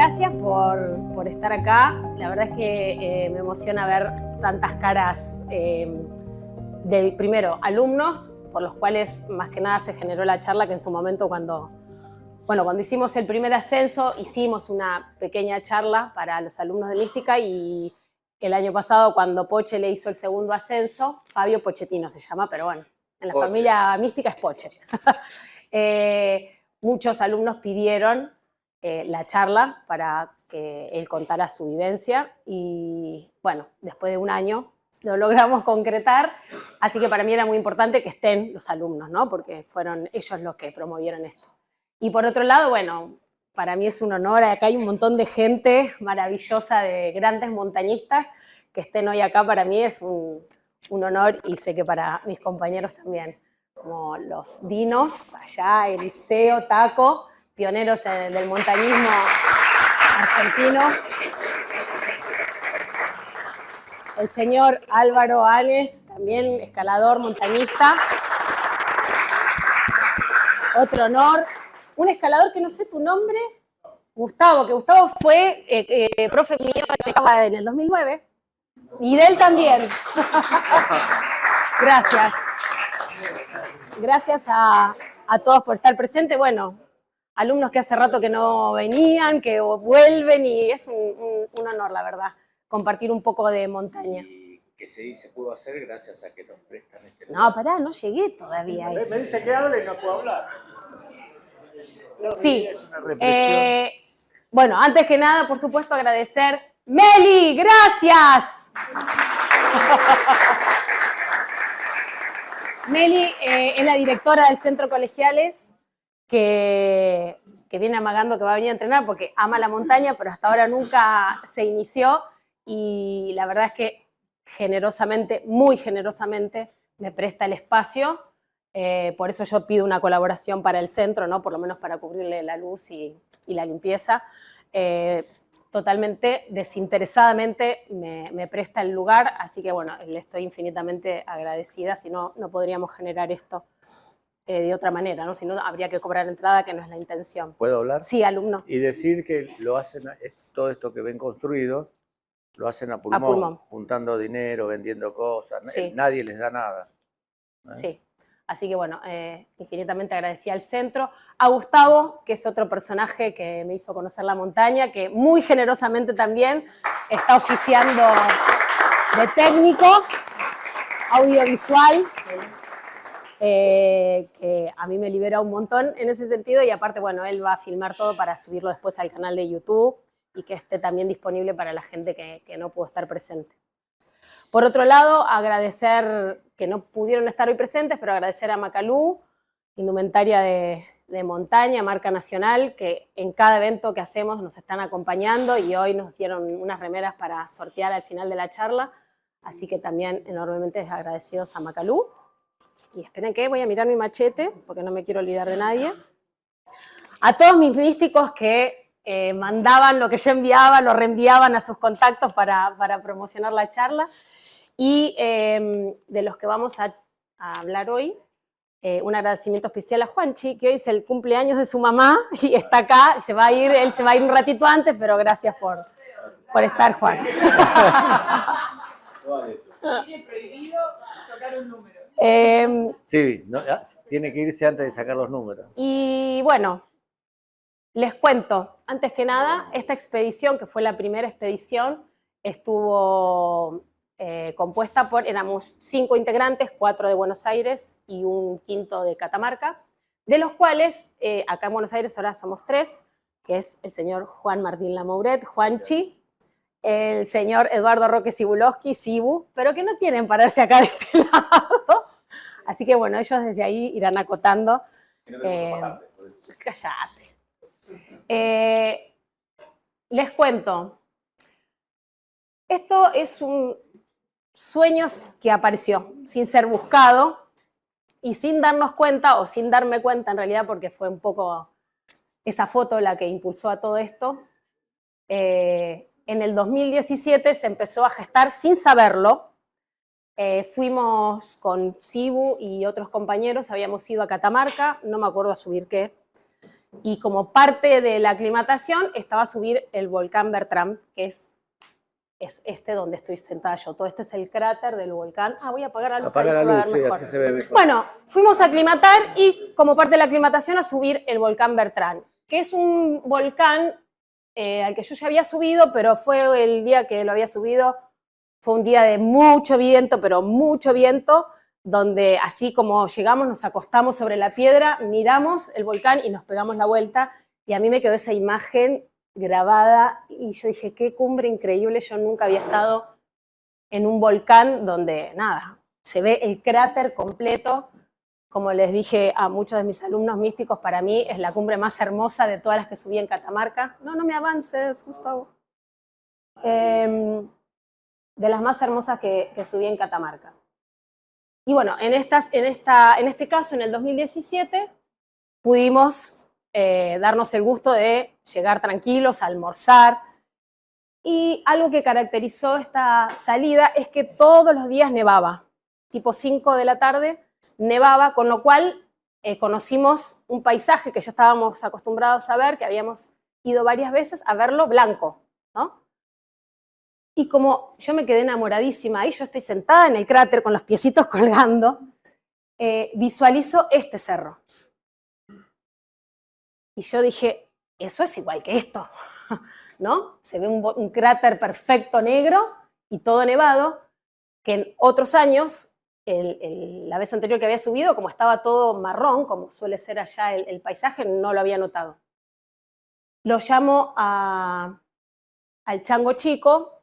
gracias por estar acá. La verdad es que me emociona ver tantas caras de, primero, alumnos, por los cuales más que nada se generó la charla, que en su momento cuando hicimos el primer ascenso, hicimos una pequeña charla para los alumnos de Mística, y el año pasado, cuando Poche le hizo el segundo ascenso, Fabio Pochettino se llama, pero bueno, en la familia Mística es Poche. Muchos alumnos pidieron la charla para que él contara su vivencia, y bueno, después de un año lo logramos concretar, así que para mí era muy importante que estén los alumnos, ¿no? Porque fueron ellos los que promovieron esto. Y por otro lado, bueno, para mí es un honor, acá hay un montón de gente maravillosa, de grandes montañistas, que estén hoy acá para mí es un honor, y sé que para mis compañeros también, como los Dinos, allá, Eliseo, Taco, pioneros del montañismo argentino. El señor Álvaro Anes, también escalador, montañista. Otro honor. Un escalador que no sé tu nombre, Gustavo, que Gustavo fue profe mío en el 2009. Y de él también. Gracias. Gracias a todos por estar presentes. Bueno, alumnos que hace rato que no venían, que vuelven, y es un honor, la verdad, compartir un poco de montaña. Y que se pudo hacer gracias a que nos prestan este lugar. No, pará, no llegué todavía ahí. Me dice que hable y no puedo hablar. Sí. Bueno, antes que nada, por supuesto, agradecer. Meli, gracias. Meli es la directora del Centro Colegiales, que viene amagando que va a venir a entrenar porque ama la montaña, pero hasta ahora nunca se inició, y la verdad es que generosamente, muy generosamente, me presta el espacio. Por eso yo pido una colaboración para el centro, ¿no? Por lo menos para cubrirle la luz y la limpieza. Totalmente desinteresadamente me presta el lugar, así que bueno, le estoy infinitamente agradecida, si no, no podríamos generar esto de otra manera, ¿no? Si no, habría que cobrar entrada, que no es la intención. ¿Puedo hablar? Sí, alumno. Y decir que lo hacen, todo esto que ven construido, lo hacen a pulmón, juntando dinero, vendiendo cosas, sí. Nadie les da nada. Sí. Así que bueno, infinitamente agradecida al centro. A Gustavo, que es otro personaje que me hizo conocer la montaña, que muy generosamente también está oficiando de técnico audiovisual, que a mí me libera un montón en ese sentido, y aparte, bueno, él va a filmar todo para subirlo después al canal de YouTube y que esté también disponible para la gente que no pudo estar presente. Por otro lado, agradecer, que no pudieron estar hoy presentes, pero agradecer a Macalú, indumentaria de montaña, marca nacional, que en cada evento que hacemos nos están acompañando, y hoy nos dieron unas remeras para sortear al final de la charla, así que también enormemente agradecidos a Macalú. Y esperen que voy a mirar mi machete, porque no me quiero olvidar de nadie. A todos mis místicos que mandaban lo que yo enviaba, lo reenviaban a sus contactos para promocionar la charla. Y de los que vamos a hablar hoy, un agradecimiento especial a Juanchi, que hoy es el cumpleaños de su mamá y está acá, él se va a ir un ratito antes, pero gracias por estar, Juan. ¿Tiene prohibido tocar un número? Sí, no, tiene que irse antes de sacar los números. Y bueno, les cuento, antes que nada, esta expedición, que fue la primera expedición, estuvo compuesta por, éramos 5 integrantes, 4 de Buenos Aires y un quinto de Catamarca, de los cuales acá en Buenos Aires ahora somos 3, que es el señor Juan Martín Lamouret, Juanchi, el señor Eduardo Roque Cibulowski, Cibu, pero que no quieren pararse acá de este lado. Así que bueno, ellos desde ahí irán acotando. Cállate. Les cuento. Esto es un sueño que apareció sin ser buscado y sin darnos cuenta, o sin darme cuenta en realidad, porque fue un poco esa foto la que impulsó a todo esto. En el 2017 se empezó a gestar sin saberlo. Fuimos con Cibu y otros compañeros, habíamos ido a Catamarca, no me acuerdo a subir qué, Y como parte de la aclimatación estaba subir el volcán Bertrand, que es este donde estoy sentada yo. Todo este es el cráter del volcán. Voy a apagar la luz, apaga la luz, sí, así se ve mejor. Bueno, fuimos a aclimatar y como parte de la aclimatación a subir el volcán Bertrand, que es un volcán al que yo ya había subido, pero fue el día que lo había subido, fue un día de mucho viento, pero mucho viento, donde así como llegamos, nos acostamos sobre la piedra, miramos el volcán y nos pegamos la vuelta, y a mí me quedó esa imagen grabada, y yo dije, qué cumbre increíble, yo nunca había estado en un volcán donde, nada, se ve el cráter completo. Como les dije a muchos de mis alumnos místicos, para mí es la cumbre más hermosa de todas las que subí en Catamarca. No me avances, Gustavo. De las más hermosas que subí en Catamarca. Y bueno, en este caso, en el 2017, pudimos darnos el gusto de llegar tranquilos, almorzar. Y algo que caracterizó esta salida es que todos los días nevaba. Tipo 5 de la tarde nevaba, con lo cual conocimos un paisaje que ya estábamos acostumbrados a ver, que habíamos ido varias veces a verlo blanco, ¿no? Y como yo me quedé enamoradísima, ahí yo estoy sentada en el cráter con los piecitos colgando, visualizo este cerro. Y yo dije, eso es igual que esto, ¿no? Se ve un cráter perfecto negro y todo nevado, que en otros años, la vez anterior que había subido, como estaba todo marrón, como suele ser allá el paisaje, no lo había notado. Lo llamo al chango chico,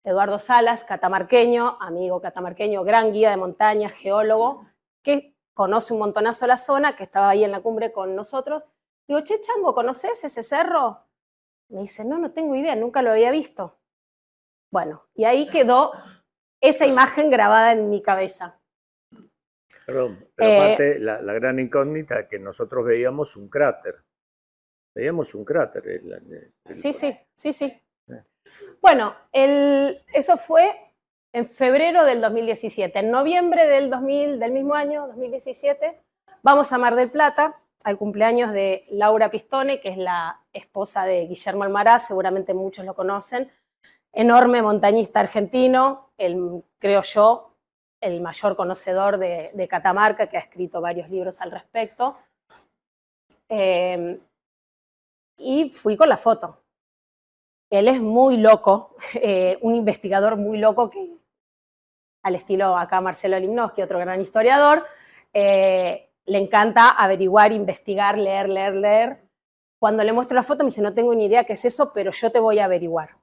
Eduardo Salas, catamarqueño, amigo catamarqueño, gran guía de montaña, geólogo, que conoce un montonazo la zona, que estaba ahí en la cumbre con nosotros. Digo, che, chango, ¿conoces ese cerro? Me dice, no tengo idea, nunca lo había visto. Bueno, y ahí quedó esa imagen grabada en mi cabeza. Perdón, pero aparte la gran incógnita es que nosotros veíamos un cráter. Veíamos un cráter. Sí. Bueno, eso fue en febrero del 2017. En noviembre del mismo año, 2017, vamos a Mar del Plata, al cumpleaños de Laura Pistone, que es la esposa de Guillermo Almaraz, seguramente muchos lo conocen, enorme montañista argentino, creo yo, el mayor conocedor de Catamarca, que ha escrito varios libros al respecto. Y fui con la foto. Él es muy loco, un investigador muy loco, que al estilo acá Marcelo Limnowski, otro gran historiador, le encanta averiguar, investigar, leer. Cuando le muestro la foto me dice, no tengo ni idea qué es eso, pero yo te voy a averiguar.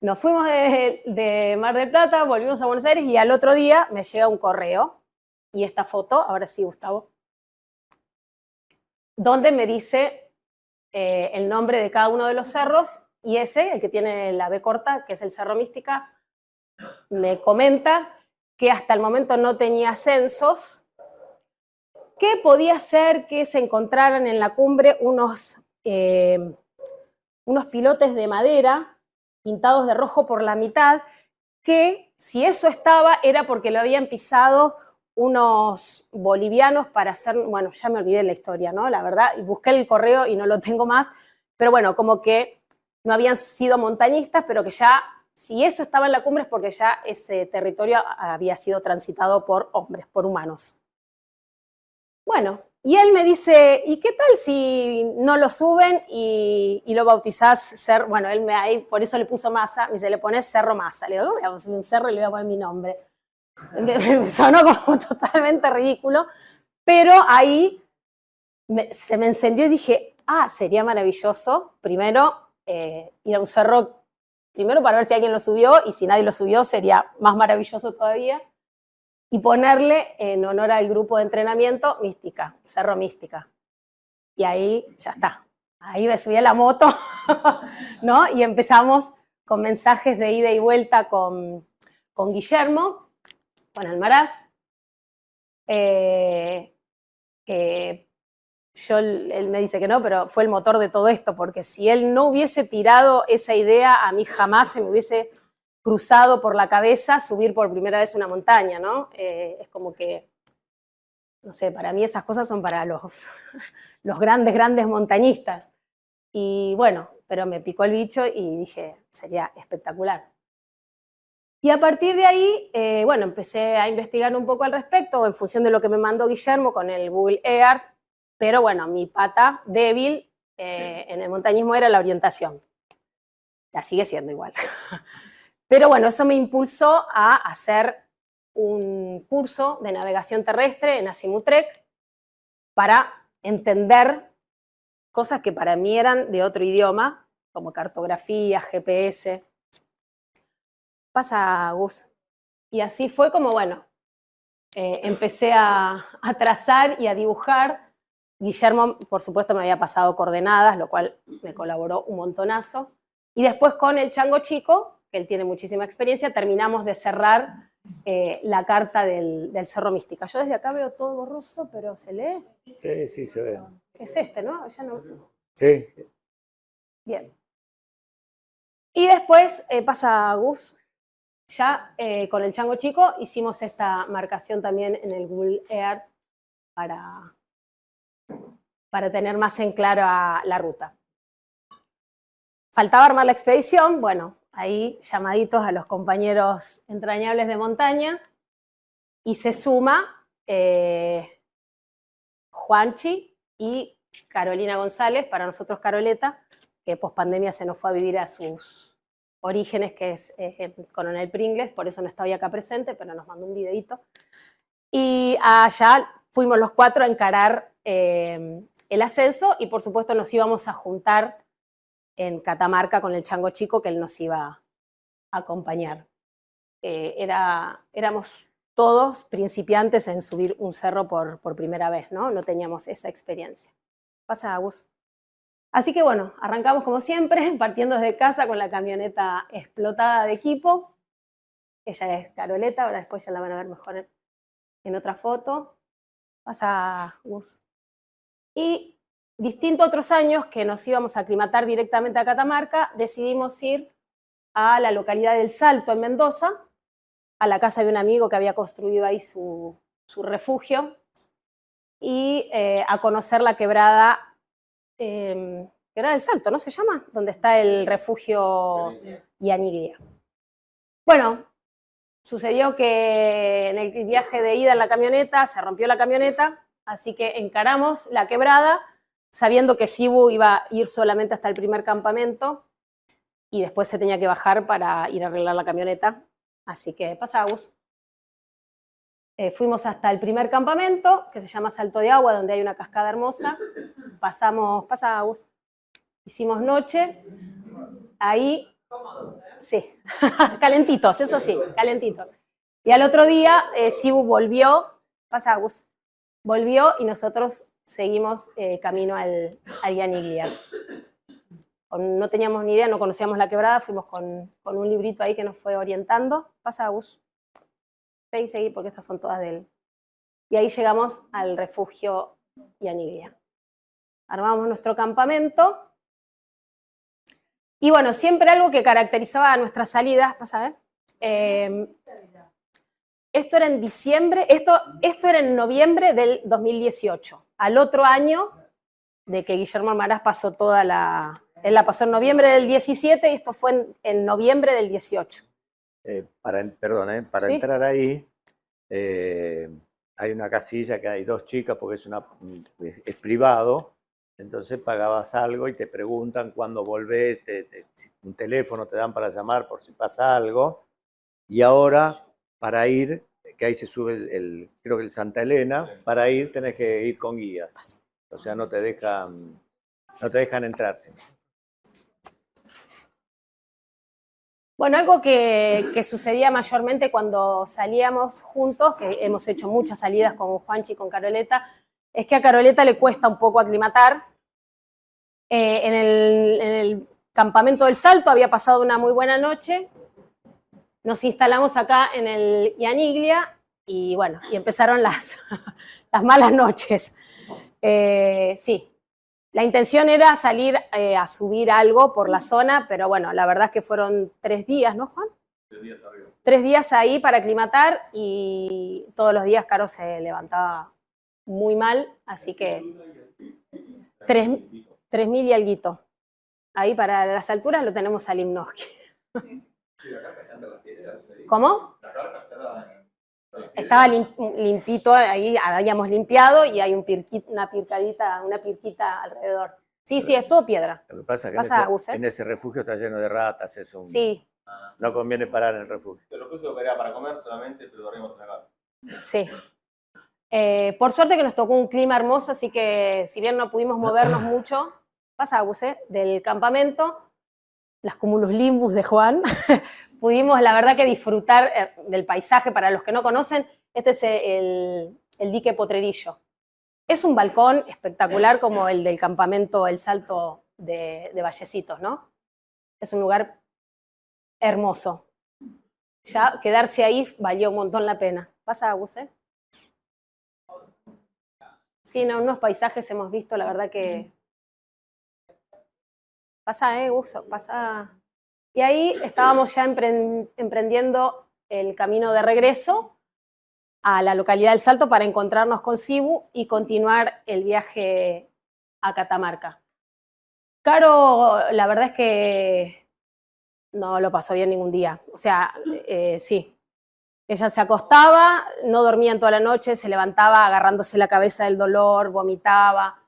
Nos fuimos de Mar del Plata, volvimos a Buenos Aires y al otro día me llega un correo, y esta foto, ahora sí, Gustavo, donde me dice el nombre de cada uno de los cerros, y ese, el que tiene la B corta, que es el Cerro Mística, me comenta que hasta el momento no tenía censos, que podía ser que se encontraran en la cumbre unos pilotes de madera pintados de rojo por la mitad, que si eso estaba era porque lo habían pisado unos bolivianos para hacer, bueno, ya me olvidé la historia, ¿no? La verdad, y busqué el correo y no lo tengo más, pero bueno, como que no habían sido montañistas, pero que ya, si eso estaba en la cumbre es porque ya ese territorio había sido transitado por hombres, por humanos. Bueno, y él me dice, ¿y qué tal si no lo suben y lo bautizás bueno, él ahí por eso le puso Massa, me dice, le pones Cerro Massa. Le digo, ¿cómo voy a subir un cerro y le voy a poner mi nombre? Sonó como totalmente ridículo, pero ahí se me encendió y dije, sería maravilloso, primero, ir a un cerro, primero para ver si alguien lo subió, y si nadie lo subió sería más maravilloso todavía, y ponerle en honor al grupo de entrenamiento Mística, Cerro Mística. Y ahí ya está. Ahí me subí a la moto, ¿no? Y empezamos con mensajes de ida y vuelta con Guillermo, con Almaraz, él me dice que no, pero fue el motor de todo esto, porque si él no hubiese tirado esa idea, a mí jamás se me hubiese cruzado por la cabeza subir por primera vez una montaña, ¿no? Es como que, no sé, para mí esas cosas son para los los grandes, grandes montañistas. Y bueno, pero me picó el bicho y dije, sería espectacular. Y a partir de ahí, bueno, empecé a investigar un poco al respecto, en función de lo que me mandó Guillermo con el Google Earth, pero bueno, mi pata débil en el montañismo era la orientación. La sigue siendo igual. Pero bueno, eso me impulsó a hacer un curso de navegación terrestre en Azimutrek para entender cosas que para mí eran de otro idioma, como cartografía, GPS. Pasa, Gus. Y así fue como, bueno, empecé a trazar y a dibujar. Guillermo, por supuesto, me había pasado coordenadas, lo cual me colaboró un montonazo. Y después con el Chango Chico, que él tiene muchísima experiencia, terminamos de cerrar la carta del Cerro Mística. Yo desde acá veo todo borroso, pero ¿se lee? Sí, sí, se ve. Es este, ¿no? Ya no... Sí. Bien. Y después pasa Gus. Ya con el Chango Chico hicimos esta marcación también en el Google Earth para tener más en claro la ruta. Faltaba armar la expedición, bueno, ahí llamaditos a los compañeros entrañables de montaña, y se suma Juanchi y Carolina González, para nosotros Caroleta, que pospandemia se nos fue a vivir a sus orígenes, que es Coronel Pringles, por eso no está hoy acá presente, pero nos mandó un videito. Y allá fuimos los 4 a encarar el ascenso, y por supuesto nos íbamos a juntar en Catamarca con el Chango Chico, que él nos iba a acompañar. Éramos todos principiantes en subir un cerro por primera vez, ¿no? No teníamos esa experiencia. Pasa, Gus. Así que bueno, arrancamos como siempre, partiendo desde casa con la camioneta explotada de equipo. Ella es Caroleta, ahora después ya la van a ver mejor en otra foto. Pasa, Gus. Y distinto a otros años que nos íbamos a aclimatar directamente a Catamarca, decidimos ir a la localidad del Salto, en Mendoza, a la casa de un amigo que había construido ahí su refugio, y a conocer la quebrada del Salto, ¿no se llama? Donde está el refugio Yaniglia. Bueno, sucedió que en el viaje de ida en la camioneta se rompió la camioneta, así que encaramos la quebrada, sabiendo que Sibu iba a ir solamente hasta el primer campamento y después se tenía que bajar para ir a arreglar la camioneta. Así que pasamos. Fuimos hasta el primer campamento, que se llama Salto de Agua, donde hay una cascada hermosa. Pasamos. Hicimos noche. Ahí. Sí, calentitos, eso sí, calentitos. Y al otro día, Sibu volvió, volvió y nosotros seguimos camino al Yaniglia. No teníamos ni idea, no conocíamos la quebrada, fuimos con un librito ahí que nos fue orientando. Pasa, Gus. Seguí, porque estas son todas de él. Y ahí llegamos al refugio Yaniglia. Armamos nuestro campamento. Y bueno, siempre algo que caracterizaba nuestras salidas, pasa, esto era en diciembre, esto era en noviembre del 2018. Al otro año de que Guillermo Almaraz pasó él la pasó en noviembre del 17 y esto fue en noviembre del 18. Para ¿sí? Entrar ahí hay una casilla que hay 2 chicas porque es privado, entonces pagabas algo y te preguntan cuándo volvés, un teléfono te dan para llamar por si pasa algo, y ahora para ir, que ahí se sube creo que el Santa Elena, para ir tenés que ir con guías, o sea no te dejan entrar. Bueno, algo que sucedía mayormente cuando salíamos juntos, que hemos hecho muchas salidas con Juanchi y con Caroleta, es que a Caroleta le cuesta un poco aclimatar. En el campamento del Salto había pasado una muy buena noche, nos instalamos acá en el Yaniglia y bueno, y empezaron las malas noches. Sí. La intención era salir a subir algo por la zona, pero bueno, la verdad es que fueron 3 días, ¿no, Juan? 3 días arriba. 3 días ahí para aclimatar y todos los días Caro se levantaba muy mal, así que 3.000 y alguito. Ahí para las alturas lo tenemos a Limnoski. ¿Cómo? Estaba limpito, ahí habíamos limpiado y hay una pirquita alrededor. Sí, sí, es todo piedra. Lo que pasa es que Pasa, en ese refugio está lleno de ratas, eso. Sí. No conviene parar en el refugio. El refugio era para comer solamente, pero dormimos en la casa. Sí. Por suerte que nos tocó un clima hermoso, así que si bien no pudimos movernos mucho, del campamento, las cumulus de Juan, pudimos la verdad que disfrutar del paisaje. Para los que no conocen, este es el dique Potrerillo. Es un balcón espectacular como el del campamento El Salto de Vallecitos, ¿no? Es un lugar hermoso. Ya quedarse ahí valió un montón la pena. ¿Pasa, Guse? Sí, no, unos paisajes hemos visto, la verdad que... Pasa, Guso, pasa... Y ahí estábamos ya emprendiendo el camino de regreso a la localidad del Salto para encontrarnos con Sibu y continuar el viaje a Catamarca. Caro, la verdad es que no lo pasó bien ningún día. O sea, sí. Ella se acostaba, no dormía en toda la noche, se levantaba agarrándose la cabeza del dolor, vomitaba.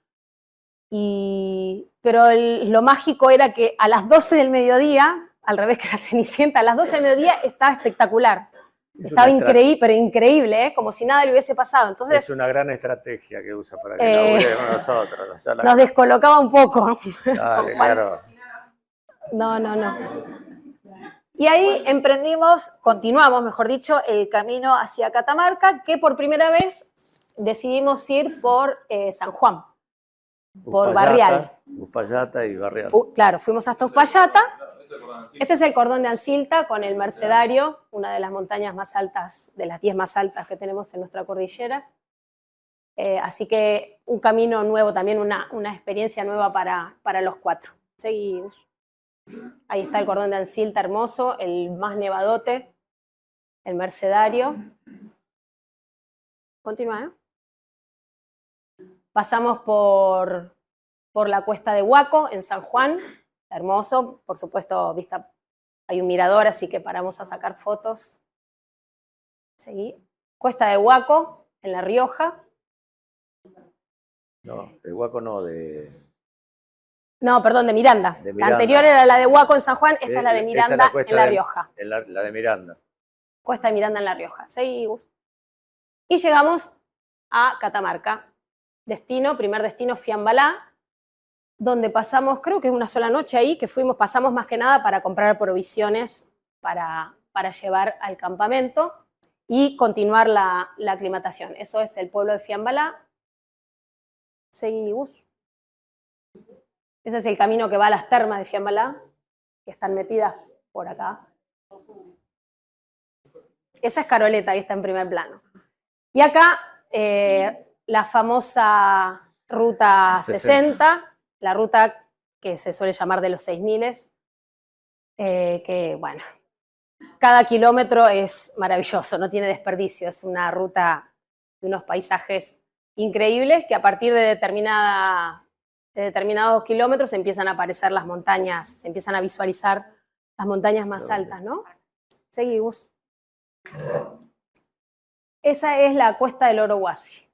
Pero lo mágico era que a las 12 del mediodía, al revés que la Cenicienta, a las 12 del mediodía estaba espectacular. Estaba increíble, pero increíble, como si nada le hubiese pasado. Entonces, es una gran estrategia que usa para que laburemos nosotros. O sea, nos descolocaba un poco. Dale, claro. No. Y ahí continuamos, mejor dicho, el camino hacia Catamarca, que por primera vez decidimos ir por San Juan, por Barrial. Uspallata y Barrial. Claro, fuimos hasta Uspallata. Este es el cordón de Ancilta con el Mercedario, una de las montañas más altas, de las 10 más altas que tenemos en nuestra cordillera. Así que un camino nuevo, también una experiencia nueva para los 4. Seguimos. Ahí está el cordón de Ancilta hermoso, el más nevadote, el Mercedario. Continúa, Pasamos por la cuesta de Huaco, en San Juan. Hermoso, por supuesto, hay un mirador, así que paramos a sacar fotos. Seguí. Cuesta de Huaco, en La Rioja. No, de Huaco no, No, perdón, de Miranda. La anterior era la de Huaco en San Juan, esta es la de Miranda en La Rioja. La de Miranda. Cuesta de Miranda en La Rioja. Seguimos. Y llegamos a Catamarca. Primer destino, Fiambalá, donde pasamos, creo que una sola noche ahí, pasamos más que nada para comprar provisiones para llevar al campamento y continuar la aclimatación. Eso es el pueblo de Fiambalá. Seguimos. Ese es el camino que va a las termas de Fiambalá, que están metidas por acá. Esa es Caroleta, ahí está en primer plano. Y acá, la famosa Ruta 60, la ruta que se suele llamar de los 6000, que, bueno, cada kilómetro es maravilloso, no tiene desperdicio, es una ruta de unos paisajes increíbles que a partir de determinados kilómetros empiezan a aparecer las montañas, se empiezan a visualizar las montañas más altas, ¿no? Seguimos. Esa es la cuesta del Orohuasi.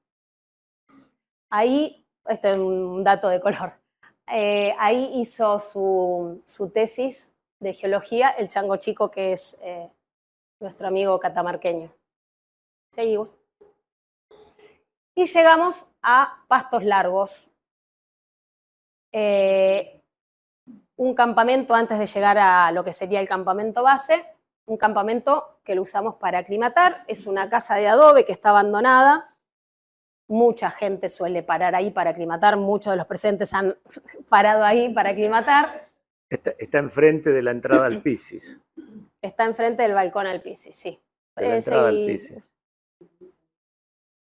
Ahí, esto es un dato de color, ahí hizo su tesis de geología el Chango Chico, que es nuestro amigo catamarqueño. Seguimos. Y llegamos a Pastos Largos. Un campamento antes de llegar a lo que sería el campamento base, un campamento que lo usamos para aclimatar. Es una casa de adobe que está abandonada. Mucha gente suele parar ahí para aclimatar, muchos de los presentes han parado ahí para aclimatar. Está enfrente de la entrada al Pisis. Está enfrente del balcón al Pisis, sí. De la entrada al Pisis.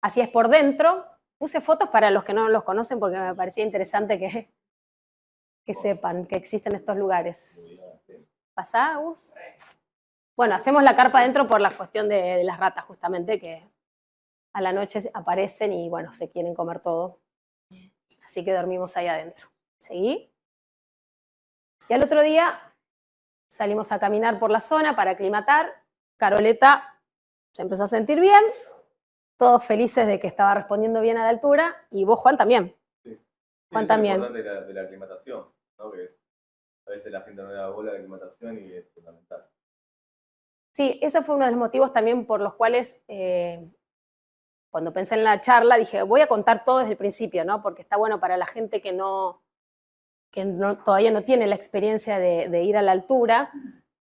Así es por dentro. Puse fotos para los que no los conocen porque me parecía interesante que sepan que existen estos lugares. ¿Pasá, Gus? Bueno, hacemos la carpa adentro por la cuestión de las ratas, justamente, que a la noche aparecen y, bueno, se quieren comer todo. Así que dormimos ahí adentro. ¿Seguí? Y al otro día salimos a caminar por la zona para aclimatar. Caroleta se empezó a sentir bien, todos felices de que estaba respondiendo bien a la altura, y vos, Juan, también. Sí. Juan Sí, también. Es importante de la aclimatación, ¿no? Que a veces la gente no le da bola a la aclimatación y es fundamental. Sí, ese fue uno de los motivos también por los cuales, cuando pensé en la charla, dije, voy a contar todo desde el principio, ¿no? Porque está bueno para la gente que todavía no tiene la experiencia de ir a la altura,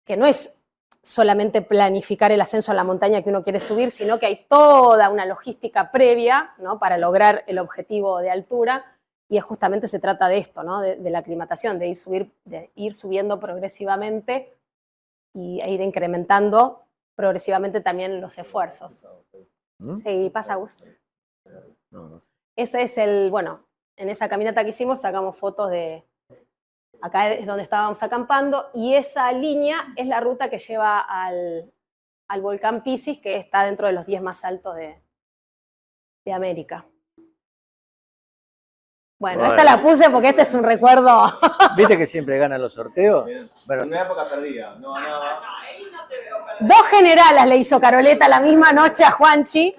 que no es solamente planificar el ascenso a la montaña que uno quiere subir, sino que hay toda una logística previa, ¿no? Para lograr el objetivo de altura, y justamente se trata de esto, ¿no? De la aclimatación, de ir subiendo progresivamente e ir incrementando progresivamente también los esfuerzos. Sí, pasa, Gus. No sé. Ese es bueno, en esa caminata que hicimos sacamos fotos de, acá es donde estábamos acampando, y esa línea es la ruta que lleva al volcán Piscis, que está dentro de los 10 más altos de América. Bueno, esta la puse porque este es un recuerdo. ¿Viste que siempre ganan los sorteos? Bueno, En una época perdida, no ganaba. Dos generalas le hizo Caroleta la misma noche a Juanchi.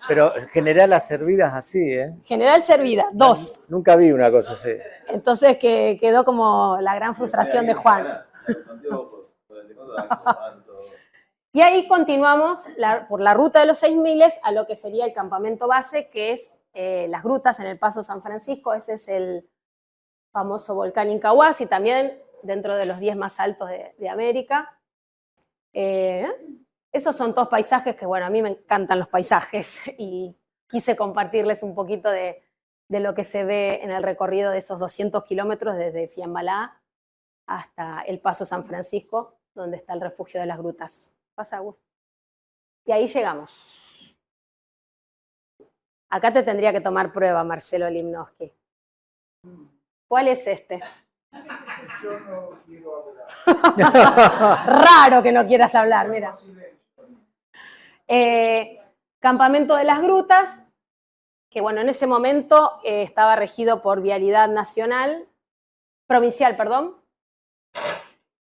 pero general las servidas así, ¿eh? General servida, 2. Nunca vi una cosa así. Entonces que quedó como la gran frustración de Juan. Y ahí continuamos por la ruta de los 6000 a lo que sería el campamento base, que es las grutas en el Paso San Francisco. Ese es el famoso volcán Incahuasi, también dentro de los 10 más altos de América. Esos son todos paisajes que, bueno, a mí me encantan los paisajes y quise compartirles un poquito de lo que se ve en el recorrido de esos 200 kilómetros desde Fiambalá hasta el Paso San Francisco, donde está el refugio de las grutas. Pasa, Gus. Y ahí llegamos. Acá te tendría que tomar prueba, Marcelo Limnowski. ¿Cuál es este? Yo no quiero hablar. Raro que no quieras hablar, mira. Campamento de las Grutas, que bueno, en ese momento estaba regido por Vialidad Provincial, perdón.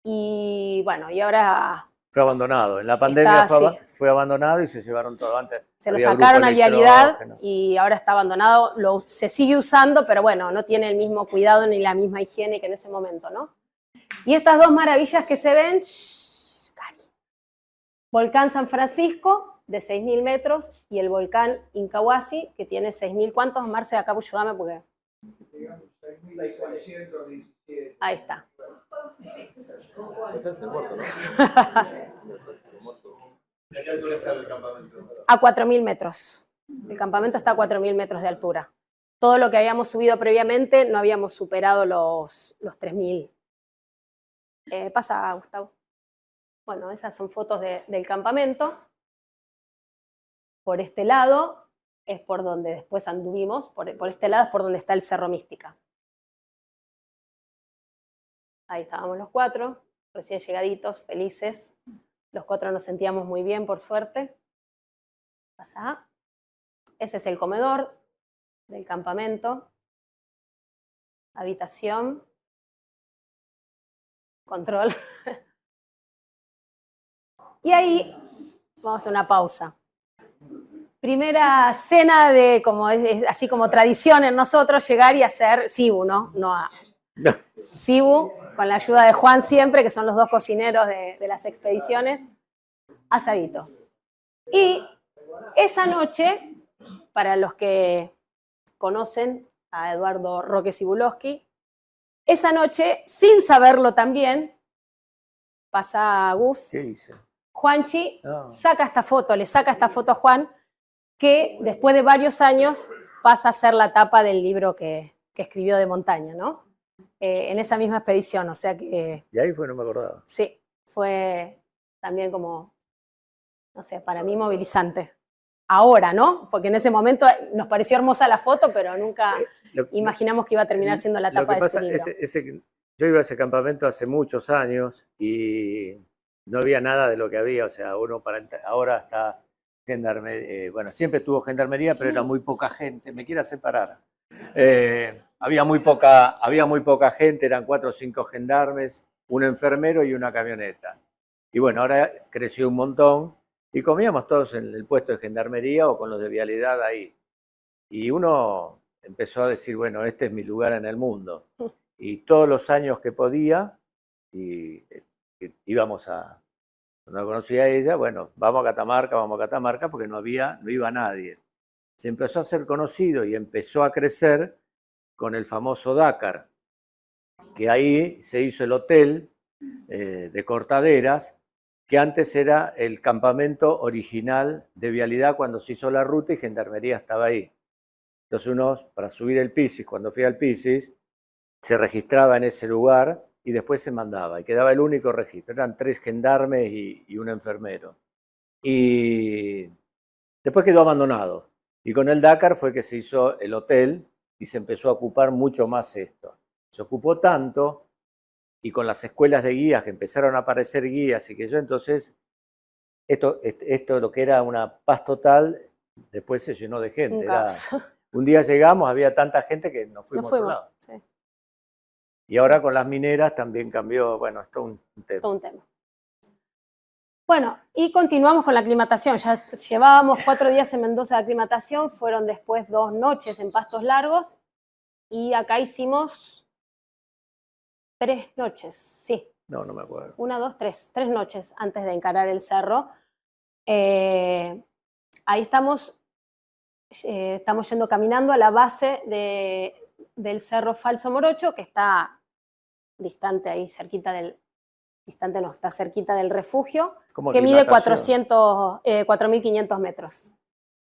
Y bueno, y ahora... Fue abandonado. En la pandemia Está, fue abandonado y se llevaron todo antes. Se lo sacaron a Vialidad y ahora está abandonado. Se sigue usando, pero bueno, no tiene el mismo cuidado ni la misma higiene que en ese momento, ¿no? Y estas dos maravillas que se ven, volcán San Francisco, de 6000 metros, y el volcán Incahuasi, que tiene 6000, ¿cuántos? Marce, acá ayúdame porque... 6.617. Ahí está. A 4000 metros. El campamento está a 4000 metros de altura. Todo lo que habíamos subido previamente no habíamos superado los 3000. Pasa, Gustavo. Bueno, esas son fotos del campamento. Por este lado es por donde después anduvimos. Por este lado es por donde está el Cerro Mística. Ahí estábamos los 4, recién llegaditos, felices. Los 4 nos sentíamos muy bien, por suerte. Pasa. Ese es el comedor del campamento. Habitación. Control. Y ahí vamos a hacer una pausa. Primera cena de, como es así como tradición en nosotros, llegar y hacer Sibu, ¿no? Sibu, con la ayuda de Juan siempre, que son los dos cocineros de las expediciones, asadito. Y esa noche, para los que conocen a Eduardo Roque Cibulowski, esa noche, sin saberlo también, pasa a Gus, ¿Qué hice? Juanchi saca esta foto, le saca esta foto a Juan, que después de varios años pasa a ser la tapa del libro que escribió de montaña, ¿no? En esa misma expedición, o sea que... Y ahí fue, no me acordaba. Sí, fue también como, no sé, para mí movilizante. Ahora, ¿no? Porque en ese momento nos pareció hermosa la foto, pero nunca imaginamos que iba a terminar siendo la tapa de su libro. Yo iba a ese campamento hace muchos años y no había nada de lo que había, o sea, ahora está gendarmería, bueno, siempre tuvo gendarmería, pero era muy poca gente, me quiere separar. había muy poca gente, eran 4 o 5 gendarmes, un enfermero y una camioneta. Y bueno, ahora creció un montón y comíamos todos en el puesto de gendarmería o con los de vialidad ahí. Y uno empezó a decir, bueno, este es mi lugar en el mundo. Y todos los años que podía, íbamos a, cuando conocía a ella, bueno, vamos a Catamarca, porque no iba nadie. Se empezó a hacer conocido y empezó a crecer con el famoso Dakar, que ahí se hizo el hotel de Cortaderas, que antes era el campamento original de vialidad cuando se hizo la ruta y Gendarmería estaba ahí. Entonces uno, para subir el Pisis, cuando fui al Pisis, se registraba en ese lugar y después se mandaba, y quedaba el único registro. Eran 3 gendarmes y un enfermero. Y después quedó abandonado. Y con el Dakar fue que se hizo el hotel y se empezó a ocupar mucho más esto. Se ocupó tanto, y con las escuelas de guías, que empezaron a aparecer guías, y que yo entonces, esto lo que era una paz total, después se llenó de gente. Un día llegamos, había tanta gente que nos fuimos a otro lado. Sí. Y ahora con las mineras también cambió, bueno, esto es un tema. Todo un tema. Bueno, y continuamos con la aclimatación. Ya llevábamos 4 días en Mendoza de aclimatación, fueron después 2 noches en Pastos Largos, y acá hicimos 3 noches, sí. No me acuerdo. 1, 2, 3 noches antes de encarar el cerro. Ahí estamos yendo caminando a la base del cerro Falso Morocho, que está distante ahí, está cerquita del refugio, que mide 4.500 metros.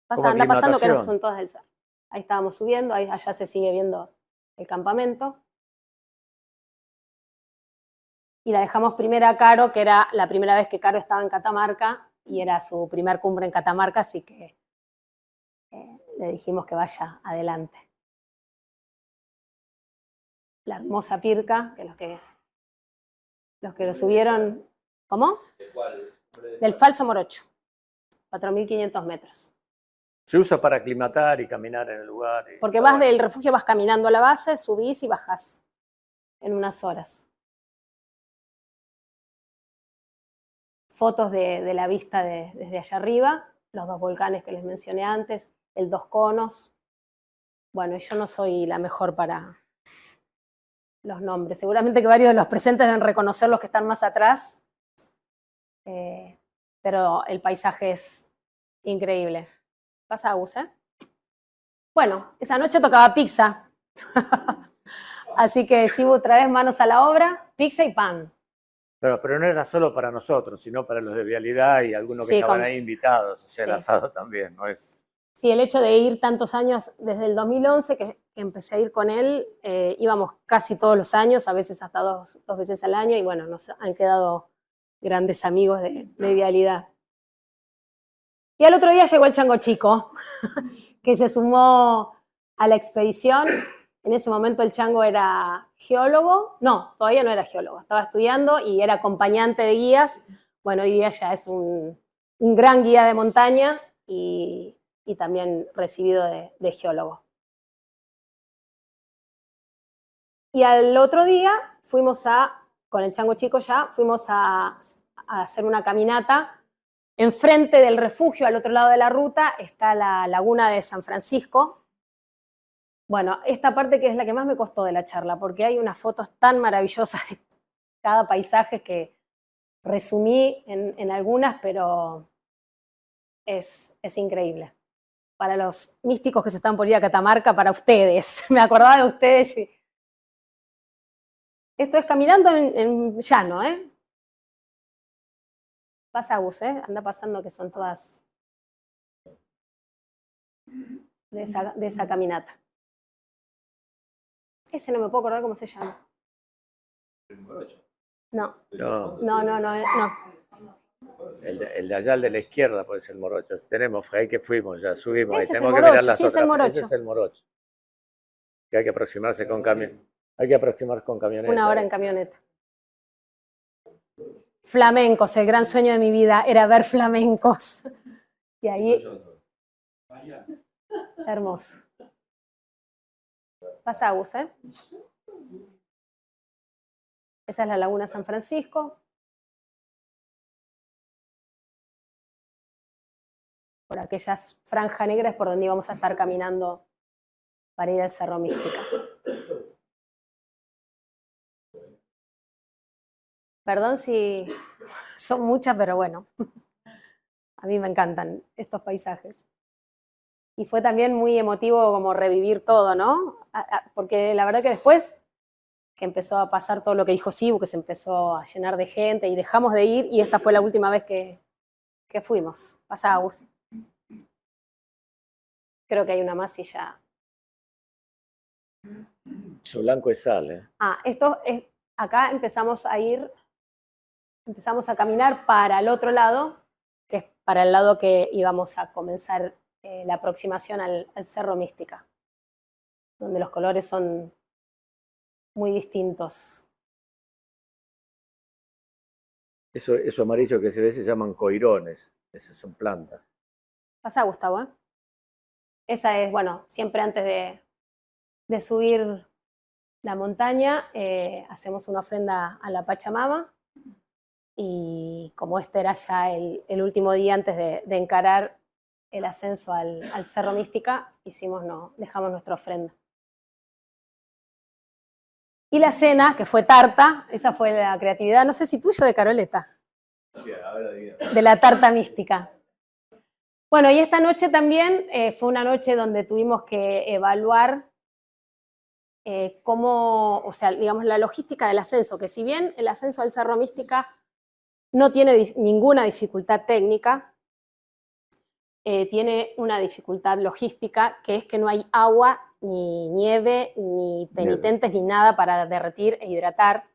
Anda pasando que no son todas del cerro. Ahí estábamos subiendo, allá se sigue viendo el campamento. Y la dejamos primero a Caro, que era la primera vez que Caro estaba en Catamarca, y era su primer cumbre en Catamarca, así que le dijimos que vaya adelante. La hermosa Pirca, que los que lo subieron, ¿cómo? Del Falso Morocho, 4.500 metros. Se usa para aclimatar y caminar en el lugar. Porque vas del refugio, vas caminando a la base, subís y bajás en unas horas. Fotos de la vista desde allá arriba, los 2 volcanes que les mencioné antes, el 2 conos. Bueno, yo no soy la mejor para los nombres. Seguramente que varios de los presentes deben reconocer los que están más atrás, pero el paisaje es increíble. ¿Pasa, Agus? Bueno, esa noche tocaba pizza. Así que sí, otra vez manos a la obra, pizza y pan. Pero no era solo para nosotros, sino para los de vialidad y algunos que estaban ahí invitados, o sea, el asado también, ¿no es? Sí, el hecho de ir tantos años, desde el 2011 que empecé a ir con él, íbamos casi todos los años, a veces hasta dos veces al año, y bueno, nos han quedado grandes amigos de vialidad. Y al otro día llegó el Chango Chico, que se sumó a la expedición. En ese momento el Chango era geólogo, no, todavía no era geólogo, estaba estudiando y era acompañante de guías. Bueno, hoy día ya es un gran guía de montaña y también recibido de geólogo. Y al otro día con el Chango Chico fuimos a hacer una caminata. Enfrente del refugio, al otro lado de la ruta, está la laguna de San Francisco. Bueno, esta parte que es la que más me costó de la charla, porque hay unas fotos tan maravillosas de cada paisaje que resumí en algunas, pero es increíble. Para los místicos que se están por ir a Catamarca, para ustedes. Me acordaba de ustedes. Esto es caminando en llano, ¿eh? Pasa, Agus, anda pasando, que son todas de esa caminata. Ese no me puedo acordar cómo se llama. No. El de allá, el de la izquierda, puede ser el Morocho. Tenemos, ahí que fuimos, ya subimos. Ese ahí. es Tenemos el que mirar Morocho, las sí, es el otras. Morocho. Ese es el Morocho. Que hay que aproximarse con camioneta. Hay que aproximarse con camioneta. 1 hora en camioneta. Flamencos, el gran sueño de mi vida era ver flamencos. Y ahí, hermoso. Pasa Agus, ¿eh? Esa es la Laguna San Francisco. Por aquellas franjas negras por donde íbamos a estar caminando para ir al Cerro Mística. Perdón si son muchas, pero bueno, a mí me encantan estos paisajes. Y fue también muy emotivo como revivir todo, ¿no? Porque la verdad que después que empezó a pasar todo lo que dijo Sibu, que se empezó a llenar de gente y dejamos de ir, y esta fue la última vez que fuimos. Pasa Agus. Creo que hay una más y ya. Eso blanco es sal, ¿eh? Acá empezamos a caminar para el otro lado, que es para el lado que íbamos a comenzar la aproximación al Cerro Mística, donde los colores son muy distintos. Eso amarillo que se ve se llaman coirones, esas son plantas. Pasa, Gustavo, ¿eh? Esa es, bueno, siempre antes de subir la montaña, hacemos una ofrenda a la Pachamama, y como este era ya el último día antes de encarar el ascenso al Cerro Mística, dejamos nuestra ofrenda. Y la cena, que fue tarta, esa fue la creatividad, no sé si tuyo o de Caroleta, Sí, a ver, adivina. de la tarta mística. Bueno, y esta noche también fue una noche donde tuvimos que evaluar o sea, digamos, la logística del ascenso, que si bien el ascenso al Cerro Mística no tiene ninguna dificultad técnica, tiene una dificultad logística, que es que no hay agua, ni nieve, ni penitentes, ni nada para derretir e hidratar.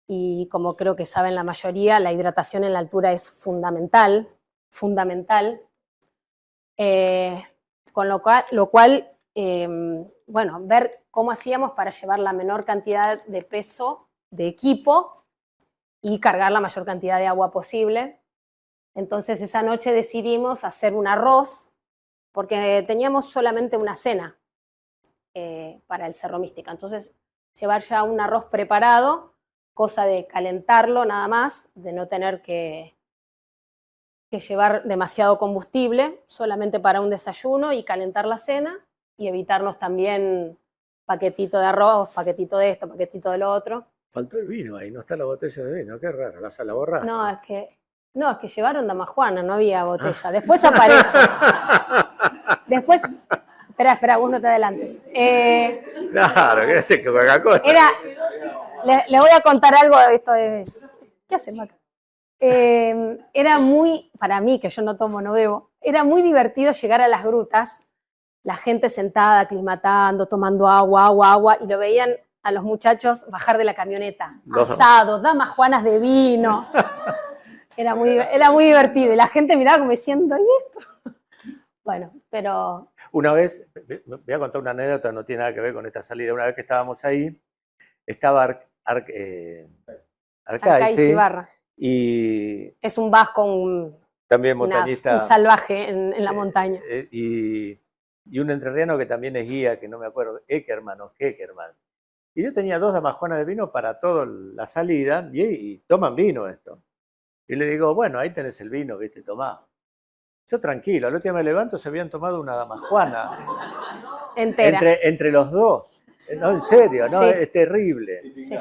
Y como creo que saben la mayoría, la hidratación en la altura es fundamental, fundamental. Con lo cual bueno, ver cómo hacíamos para llevar la menor cantidad de peso de equipo y cargar la mayor cantidad de agua posible. Entonces esa noche decidimos hacer un arroz, porque teníamos solamente una cena para el Cerro Mística. Entonces llevar ya un arroz preparado, cosa de calentarlo nada más, de no tener que llevar demasiado combustible, solamente para un desayuno, y calentar la cena, y evitarnos también paquetito de arroz, paquetito de esto, paquetito de lo otro. Faltó el vino ahí, no está la botella de vino, qué raro, la borraste. No, es que llevaron damajuana, no había botella. Después aparece. Después, espera, vos no te adelantes. Claro, ¿qué hace con Coca-Cola? Les voy a contar algo de esto. ¿Qué hacen, Maca? Era muy, para mí, que yo no tomo, no bebo, era muy divertido llegar a las grutas, la gente sentada, aclimatando, tomando agua, y lo veían a los muchachos bajar de la camioneta, asados, damajuanas de vino. Era muy divertido, y la gente miraba como diciendo, ¿y esto? Bueno, pero... Una vez, voy a contar una anécdota, no tiene nada que ver con esta salida. Una vez que estábamos ahí, estaba Arcaiz Ibarra. Y es un vasco, también montañista, un salvaje en la montaña. Y un entrerriano que también es guía, que no me acuerdo, Eckerman. Y yo tenía 2 damajuanas de vino para toda la salida, y toman vino esto. Y le digo, bueno, ahí tenés el vino, viste, tomá. Yo tranquilo, al último me levanto, se habían tomado una damajuana. Entera. Entre los dos. No, en serio, ¿no? Sí. Es terrible. Sí.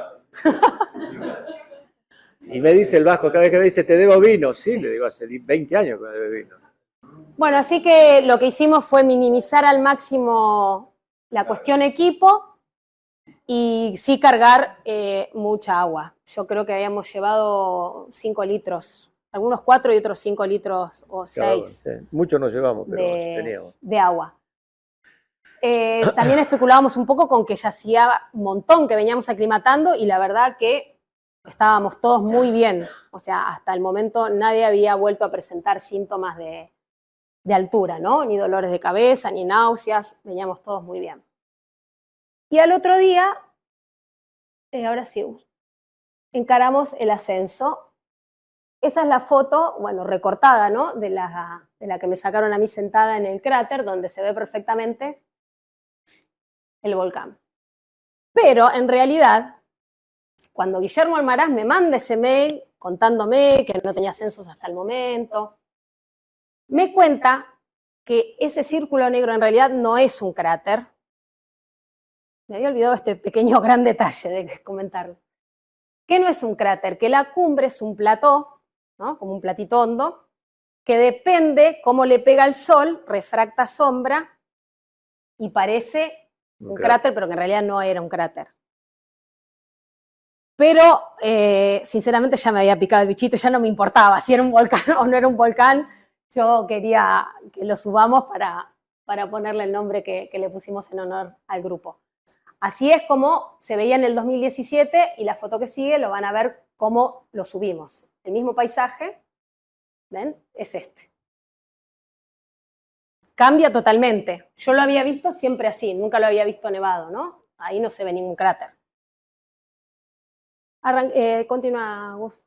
Y me dice el vasco, cada vez que me dice, te debo vino. Sí, le digo, hace 20 años que me debe vino. Bueno, así que lo que hicimos fue minimizar al máximo la cuestión equipo y sí cargar mucha agua. Yo creo que habíamos llevado 5 litros, algunos 4 y otros 5 litros o 6. Sí. Muchos nos llevamos, pero teníamos. De agua. También especulábamos un poco con que ya hacía un montón que veníamos aclimatando, y la verdad que estábamos todos muy bien. O sea, hasta el momento nadie había vuelto a presentar síntomas de altura, ¿no? Ni dolores de cabeza, ni náuseas, veníamos todos muy bien. Y al otro día, ahora sí, encaramos el ascenso. Esa es la foto, bueno, recortada, ¿no? De la que me sacaron a mí sentada en el cráter, donde se ve perfectamente el volcán. Pero en realidad, cuando Guillermo Almaraz me manda ese mail contándome que no tenía censos hasta el momento, me cuenta que ese círculo negro en realidad no es un cráter. Me había olvidado este pequeño gran detalle de comentarlo. Que no es un cráter, que la cumbre es un plató, ¿no? Como un platito hondo, que depende cómo le pega el sol, refracta sombra y parece un cráter, pero que en realidad no era un cráter. Pero, sinceramente, ya me había picado el bichito, ya no me importaba si era un volcán o no era un volcán. Yo quería que lo subamos para ponerle el nombre que le pusimos en honor al grupo. Así es como se veía en el 2017 y la foto que sigue lo van a ver cómo lo subimos. El mismo paisaje, ¿ven? Es este. Cambia totalmente. Yo lo había visto siempre así, nunca lo había visto nevado, ¿no? Ahí no se ve ningún cráter. Continúa, Gus.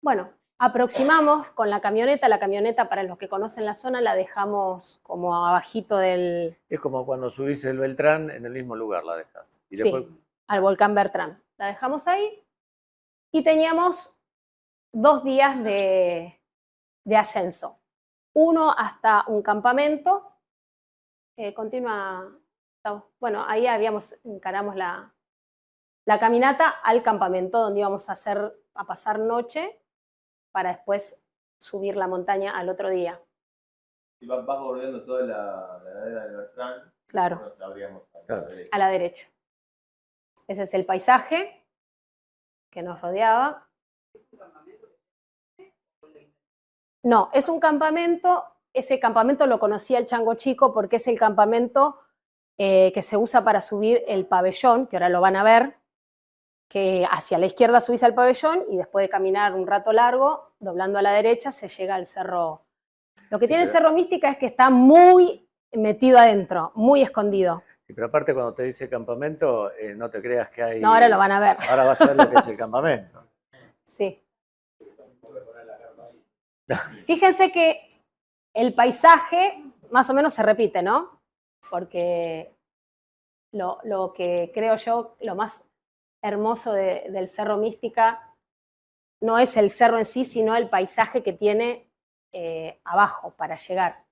Bueno, aproximamos con la camioneta. La camioneta, para los que conocen la zona, la dejamos como abajito del... Es como cuando subís el Beltrán, en el mismo lugar la dejas. Y después... Sí, al volcán Beltrán. La dejamos ahí y teníamos 2 días de ascenso. Uno hasta un campamento. Continúa. Bueno, ahí encaramos la caminata al campamento donde íbamos a pasar noche para después subir la montaña al otro día. Si vas bordeando toda la ladera del Beltrán, claro, nos abríamos a la derecha. Ese es el paisaje que nos rodeaba. No, es un campamento. Ese campamento lo conocía el Chango Chico porque es el campamento que se usa para subir el pabellón, que ahora lo van a ver, que hacia la izquierda subís al pabellón y después de caminar un rato largo, doblando a la derecha, se llega al cerro. Lo que tiene el Cerro Mística es que está muy metido adentro, muy escondido. Sí, pero aparte cuando te dice campamento, no te creas que hay... No, ahora lo van a ver. Ahora vas a ver lo que es el campamento. Sí. Fíjense que el paisaje más o menos se repite, ¿no? Porque lo que creo yo, lo más hermoso del Cerro Mística no es el cerro en sí, sino el paisaje que tiene abajo para llegar.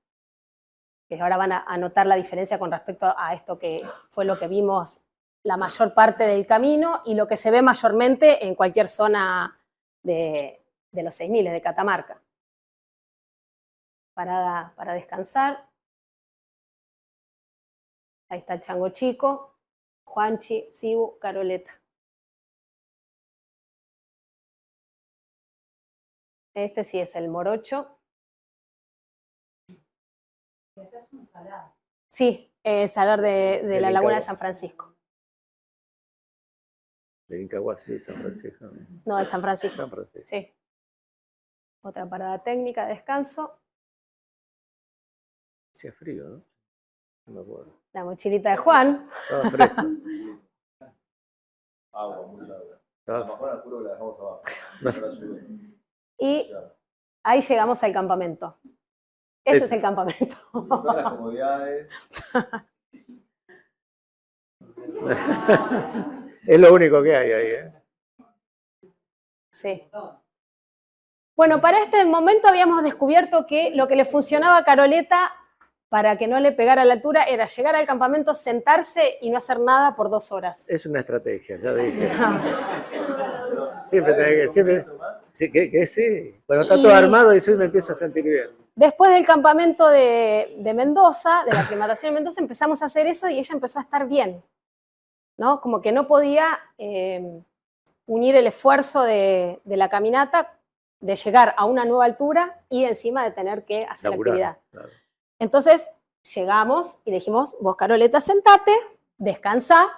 Que ahora van a notar la diferencia con respecto a esto que fue lo que vimos la mayor parte del camino y lo que se ve mayormente en cualquier zona de los 6000 de Catamarca. Parada para descansar. Ahí está el Chango Chico, Juanchi, Sibu, Caroleta. Este sí es el Morocho. Ese es un salar. Sí, salar de la Laguna de San Francisco. De Incahuasi, San Francisco. No, de San Francisco. San Francisco. Sí. Otra parada técnica, descanso. Hacía frío, ¿no? No me acuerdo. La mochilita de Juan. Estaba fresco. Agua, mucha agua. A lo mejor al puro la dejamos abajo. Ahora sube. Y ahí llegamos al campamento. Este es el campamento. Todas las comodidades. Es lo único que hay ahí, ¿eh? Sí. Bueno, para este momento habíamos descubierto que lo que le funcionaba a Caroleta para que no le pegara a la altura era llegar al campamento, sentarse y no hacer nada por 2 horas. Es una estrategia, ya dije. Siempre tenés que... Siempre, sí, que sí. Cuando está todo armado, y me empiezo a sentir bien. Después del campamento de Mendoza, de la aclimatación en Mendoza, empezamos a hacer eso y ella empezó a estar bien, ¿no? Como que no podía unir el esfuerzo de la caminata, de llegar a una nueva altura y encima de tener que hacer la actividad. Claro. Entonces llegamos y dijimos, vos Caroleta, sentate, descansa,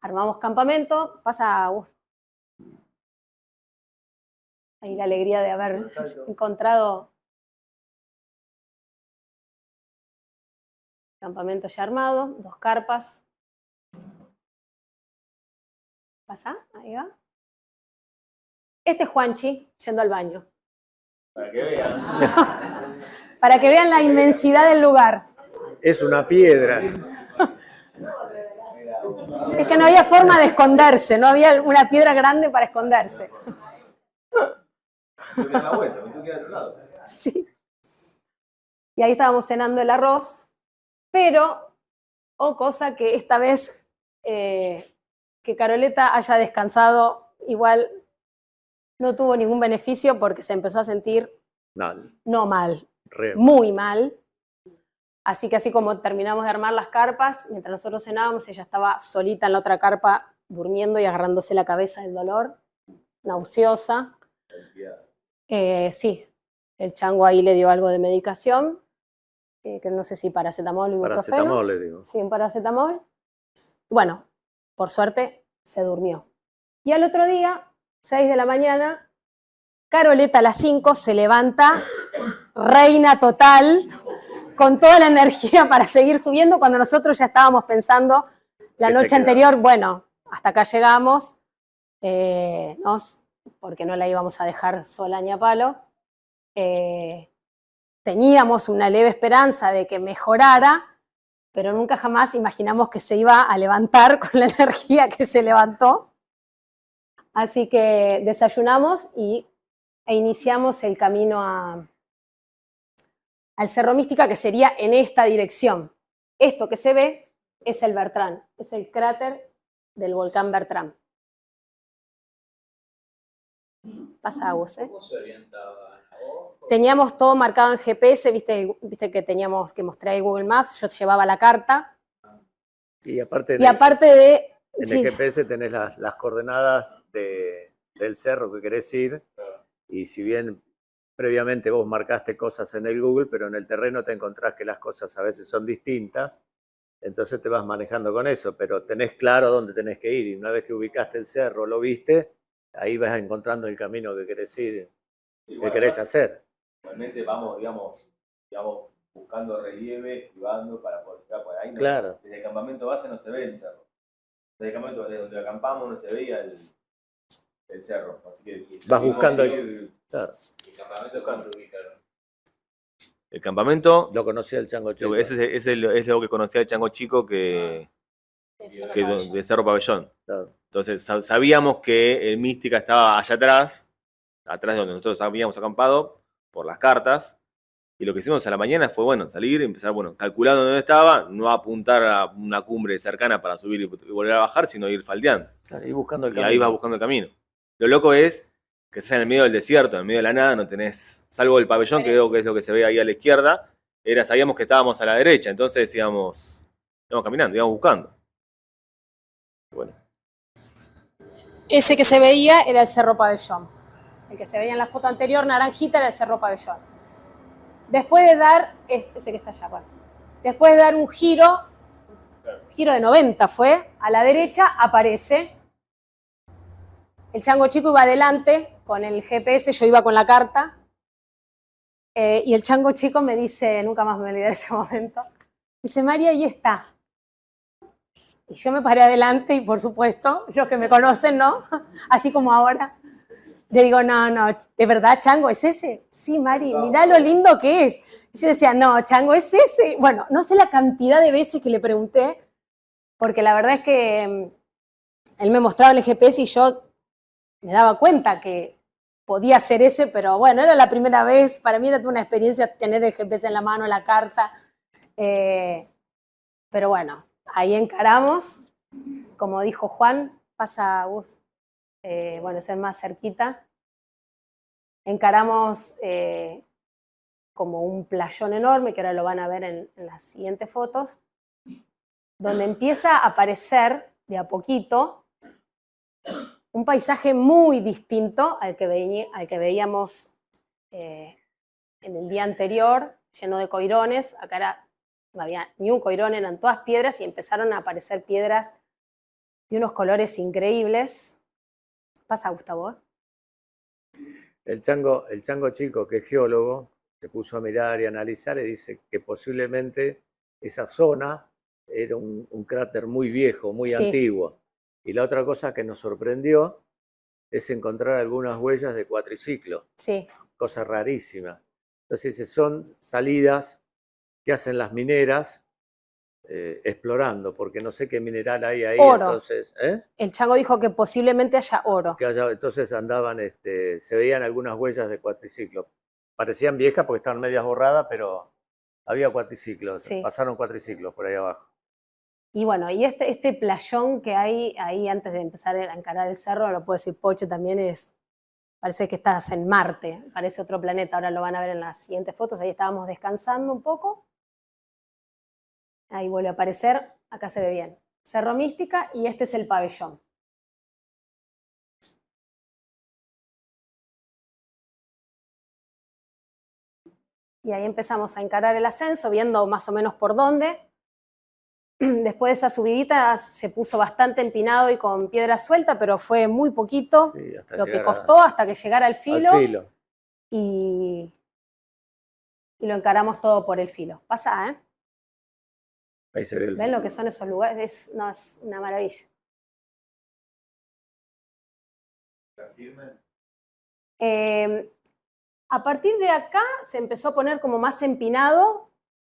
armamos campamento, pasa vos. Ahí la alegría de haber encontrado campamento ya armado, 2 carpas. ¿Pasa? Ahí va. Este es Juanchi yendo al baño. Para que vean. Para que vean la inmensidad del lugar. Es una piedra. Es que no había forma de esconderse, no había una piedra grande para esconderse. Tú quieres la vuelta, tú quieres al otro lado. Sí. Y ahí estábamos cenando el arroz, pero, cosa que esta vez que Caroleta haya descansado, igual no tuvo ningún beneficio porque se empezó a sentir no mal, muy mal. Así que así como terminamos de armar las carpas, mientras nosotros cenábamos, ella estaba solita en la otra carpa, durmiendo y agarrándose la cabeza del dolor, nauseosa. Sí, el chango ahí le dio algo de medicación, que no sé si paracetamol o ibuprofeno. Paracetamol, le digo. Sí, un paracetamol. Bueno, por suerte se durmió. Y al otro día, 6 de la mañana, Caroleta a las 5 se levanta, reina total, con toda la energía para seguir subiendo, cuando nosotros ya estábamos pensando la noche anterior, bueno, hasta acá llegamos, porque no la íbamos a dejar sola ni a palo. Teníamos una leve esperanza de que mejorara, pero nunca jamás imaginamos que se iba a levantar con la energía que se levantó. Así que desayunamos e iniciamos el camino al Cerro Mística, que sería en esta dirección. Esto que se ve es el Bertrán, es el cráter del volcán Bertrán. Pasa a vos, ¿Cómo se orientaban a vos? Teníamos todo marcado en GPS, viste que teníamos que mostrar el Google Maps, yo llevaba la carta. Y aparte En el GPS tenés las coordenadas del cerro que querés ir, y si bien previamente vos marcaste cosas en el Google, pero en el terreno te encontrás que las cosas a veces son distintas, entonces te vas manejando con eso, pero tenés claro dónde tenés que ir, y una vez que ubicaste el cerro, lo viste, ahí vas encontrando el camino que querés ir, que querés hacer. Realmente vamos, digamos, buscando relieve, esquivando para poder llegar por ahí. No, claro. Desde el campamento base no se ve el cerro. Desde donde acampamos no se veía el cerro. Así que vas buscando claro. El campamento, ¿cuánto ubicaron? El campamento lo conocía el chango chico. Ese es lo que conocía el chango chico de Cerro Pabellón. Claro. Entonces sabíamos que el Mística estaba allá atrás de donde nosotros habíamos acampado, por las cartas. Y lo que hicimos a la mañana fue, salir, empezar, calculando dónde estaba, no apuntar a una cumbre cercana para subir y volver a bajar, sino ir faldeando. Claro, y buscando el y camino. ahí vas buscando el camino. Lo loco es que estás en el medio del desierto, en el medio de la nada, no tenés, salvo el pabellón, que creo que es lo que se ve ahí a la izquierda, sabíamos que estábamos a la derecha, entonces íbamos caminando, íbamos buscando. Bueno. Ese que se veía era el Cerro Pabellón. El que se veía en la foto anterior, naranjita, era el Cerro Pabellón. Después de dar, ese que está allá, bueno, después de dar un giro de 90 fue, a la derecha aparece, el chango chico iba adelante con el GPS, yo iba con la carta, y el chango chico me dice, nunca más me olvidé de ese momento, dice, María, ahí está. Y yo me paré adelante y por supuesto, los que me conocen, ¿no? Así como ahora. Le digo, no, ¿de verdad, Chango, es ese? Sí, Mari, mirá lo lindo que es. Y yo decía, no, Chango, es ese. Bueno, no sé la cantidad de veces que le pregunté, porque la verdad es que él me mostraba el GPS y yo me daba cuenta que podía ser ese, pero bueno, era la primera vez, para mí era toda una experiencia tener el GPS en la mano, la carta. Pero bueno, ahí encaramos, como dijo Juan, pasa vos. Ese es más cerquita. Encaramos como un playón enorme, que ahora lo van a ver en las siguientes fotos, donde empieza a aparecer de a poquito un paisaje muy distinto al que veíamos en el día anterior, lleno de coirones. Acá no había ni un coirón, eran todas piedras y empezaron a aparecer piedras de unos colores increíbles. ¿Pasa, Gustavo? El chango chico, que es geólogo, se puso a mirar y analizar y dice que posiblemente esa zona era un cráter muy viejo, muy antiguo. Y la otra cosa que nos sorprendió es encontrar algunas huellas de cuatriciclo. Sí. Cosa rarísima. Entonces son salidas que hacen las mineras explorando, porque no sé qué mineral hay ahí. Oro. Entonces, El chango dijo que posiblemente haya oro. entonces andaban, se veían algunas huellas de cuatriciclos. Parecían viejas porque estaban medias borradas, pero había cuatriciclos, Sí. pasaron cuatriciclos por ahí abajo. Y bueno, y este playón que hay ahí antes de empezar a encarar el cerro, lo puede decir Poche también, parece que estás en Marte, parece otro planeta, ahora lo van a ver en las siguientes fotos, ahí estábamos descansando un poco. Ahí vuelve a aparecer, acá se ve bien. Cerro Mística y este es el pabellón. Y ahí empezamos a encarar el ascenso, viendo más o menos por dónde. Después de esa subidita se puso bastante empinado y con piedra suelta, pero fue muy poquito Sí, hasta lo que llegar costó hasta que llegara al filo, al filo. Y lo encaramos todo por el filo. Pasa, ¿eh? Ahí se ve el ¿Ven lo que son esos lugares? Es una maravilla. A partir de acá se empezó a poner como más empinado,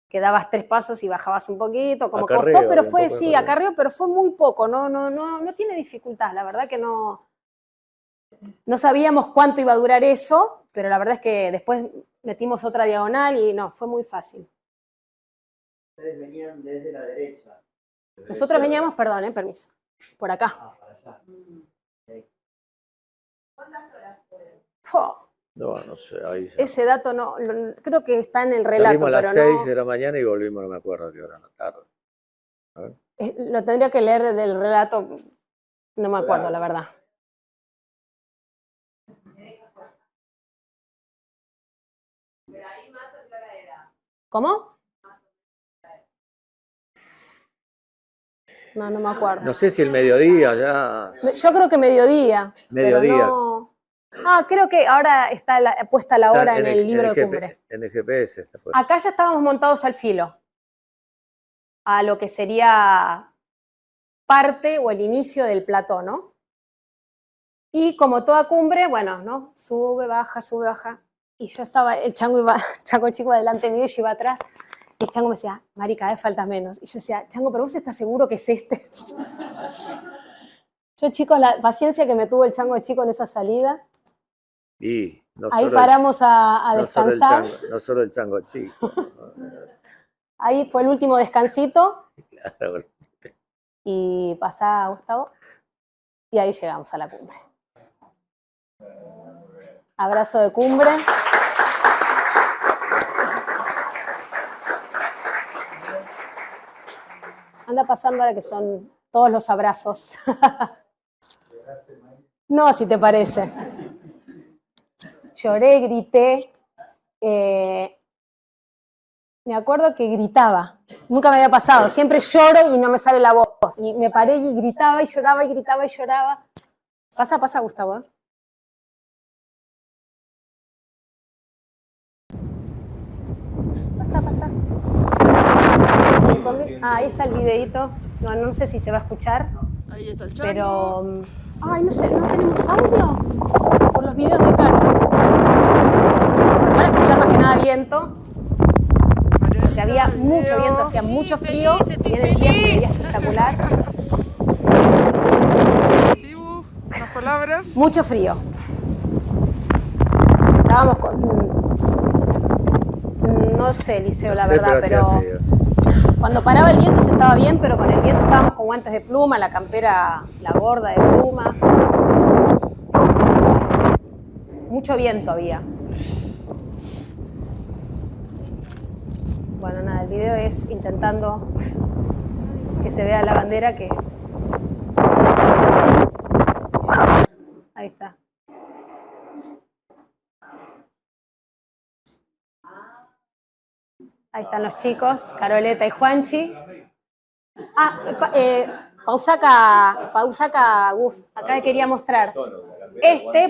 que dabas 3 pasos y bajabas un poquito, como Acarreo, costó, pero un fue, poco de sí, acarreo. acarreo, pero fue muy poco, no tiene dificultad, la verdad que no sabíamos cuánto iba a durar eso, pero la verdad es que después metimos otra diagonal y no, fue muy fácil. Ustedes venían desde la derecha. Nosotros veníamos, perdón, permiso, por acá. Para allá. ¿Cuántas horas fueron? Fua, No sé, ahí ya. ese dato no, creo que está en el relato, Salimos a las pero 6 de la mañana y volvimos, no me acuerdo a qué hora, en la tarde. A ver. lo tendría que leer del relato, no me acuerdo, la verdad. Pero ahí más o menos era. ¿Cómo? No me acuerdo. No sé si el mediodía ya. Yo creo que mediodía. Mediodía. Pero no. Creo que ahora está puesta la hora en el libro de GP cumbre. En el GPS está puesto. Acá ya estábamos montados al filo, a lo que sería parte o el inicio del plató, ¿no? Y como toda cumbre, bueno, ¿no? Sube, baja, sube, baja. Y yo estaba, el chango chico adelante mío y yo iba atrás. Y el chango me decía, Mari, cada vez falta menos. Y yo decía, chango, ¿pero vos estás seguro que es este? Yo, chicos, la paciencia que me tuvo el chango chico en esa salida. Y no Ahí solo paramos a no solo descansar. no solo el chango chico. Ahí fue el último descansito. Claro. Y pasá, Gustavo. Y ahí llegamos a la cumbre. Abrazo de cumbre. Anda pasando ahora que son todos los abrazos. No, si te parece. Lloré, grité. Me acuerdo que gritaba. Nunca me había pasado. Siempre lloro y no me sale la voz. Y me paré y gritaba y lloraba y gritaba y lloraba. Pasa, Gustavo. ¿Eh? Pasa. Ahí está el videíto. No sé si se va a escuchar. Ahí está el chango. Pero. Ay, no sé, ¿no tenemos audio? Por los videos de Caro. Van a escuchar más que nada viento. Porque había mucho viento, hacía mucho frío. Si bien el día se veía espectacular. Sibu, unas palabras. Mucho frío. Estábamos con. No sé, Liceo, la verdad, pero. Cuando paraba el viento se estaba bien, pero con el viento estábamos con guantes de pluma, la campera, la gorda de pluma. Mucho viento había. Bueno, nada, el video es intentando que se vea la bandera que... Ahí está. Ahí están los chicos, Caroleta y Juanchi. Pausaca, Gus. Acá quería mostrar.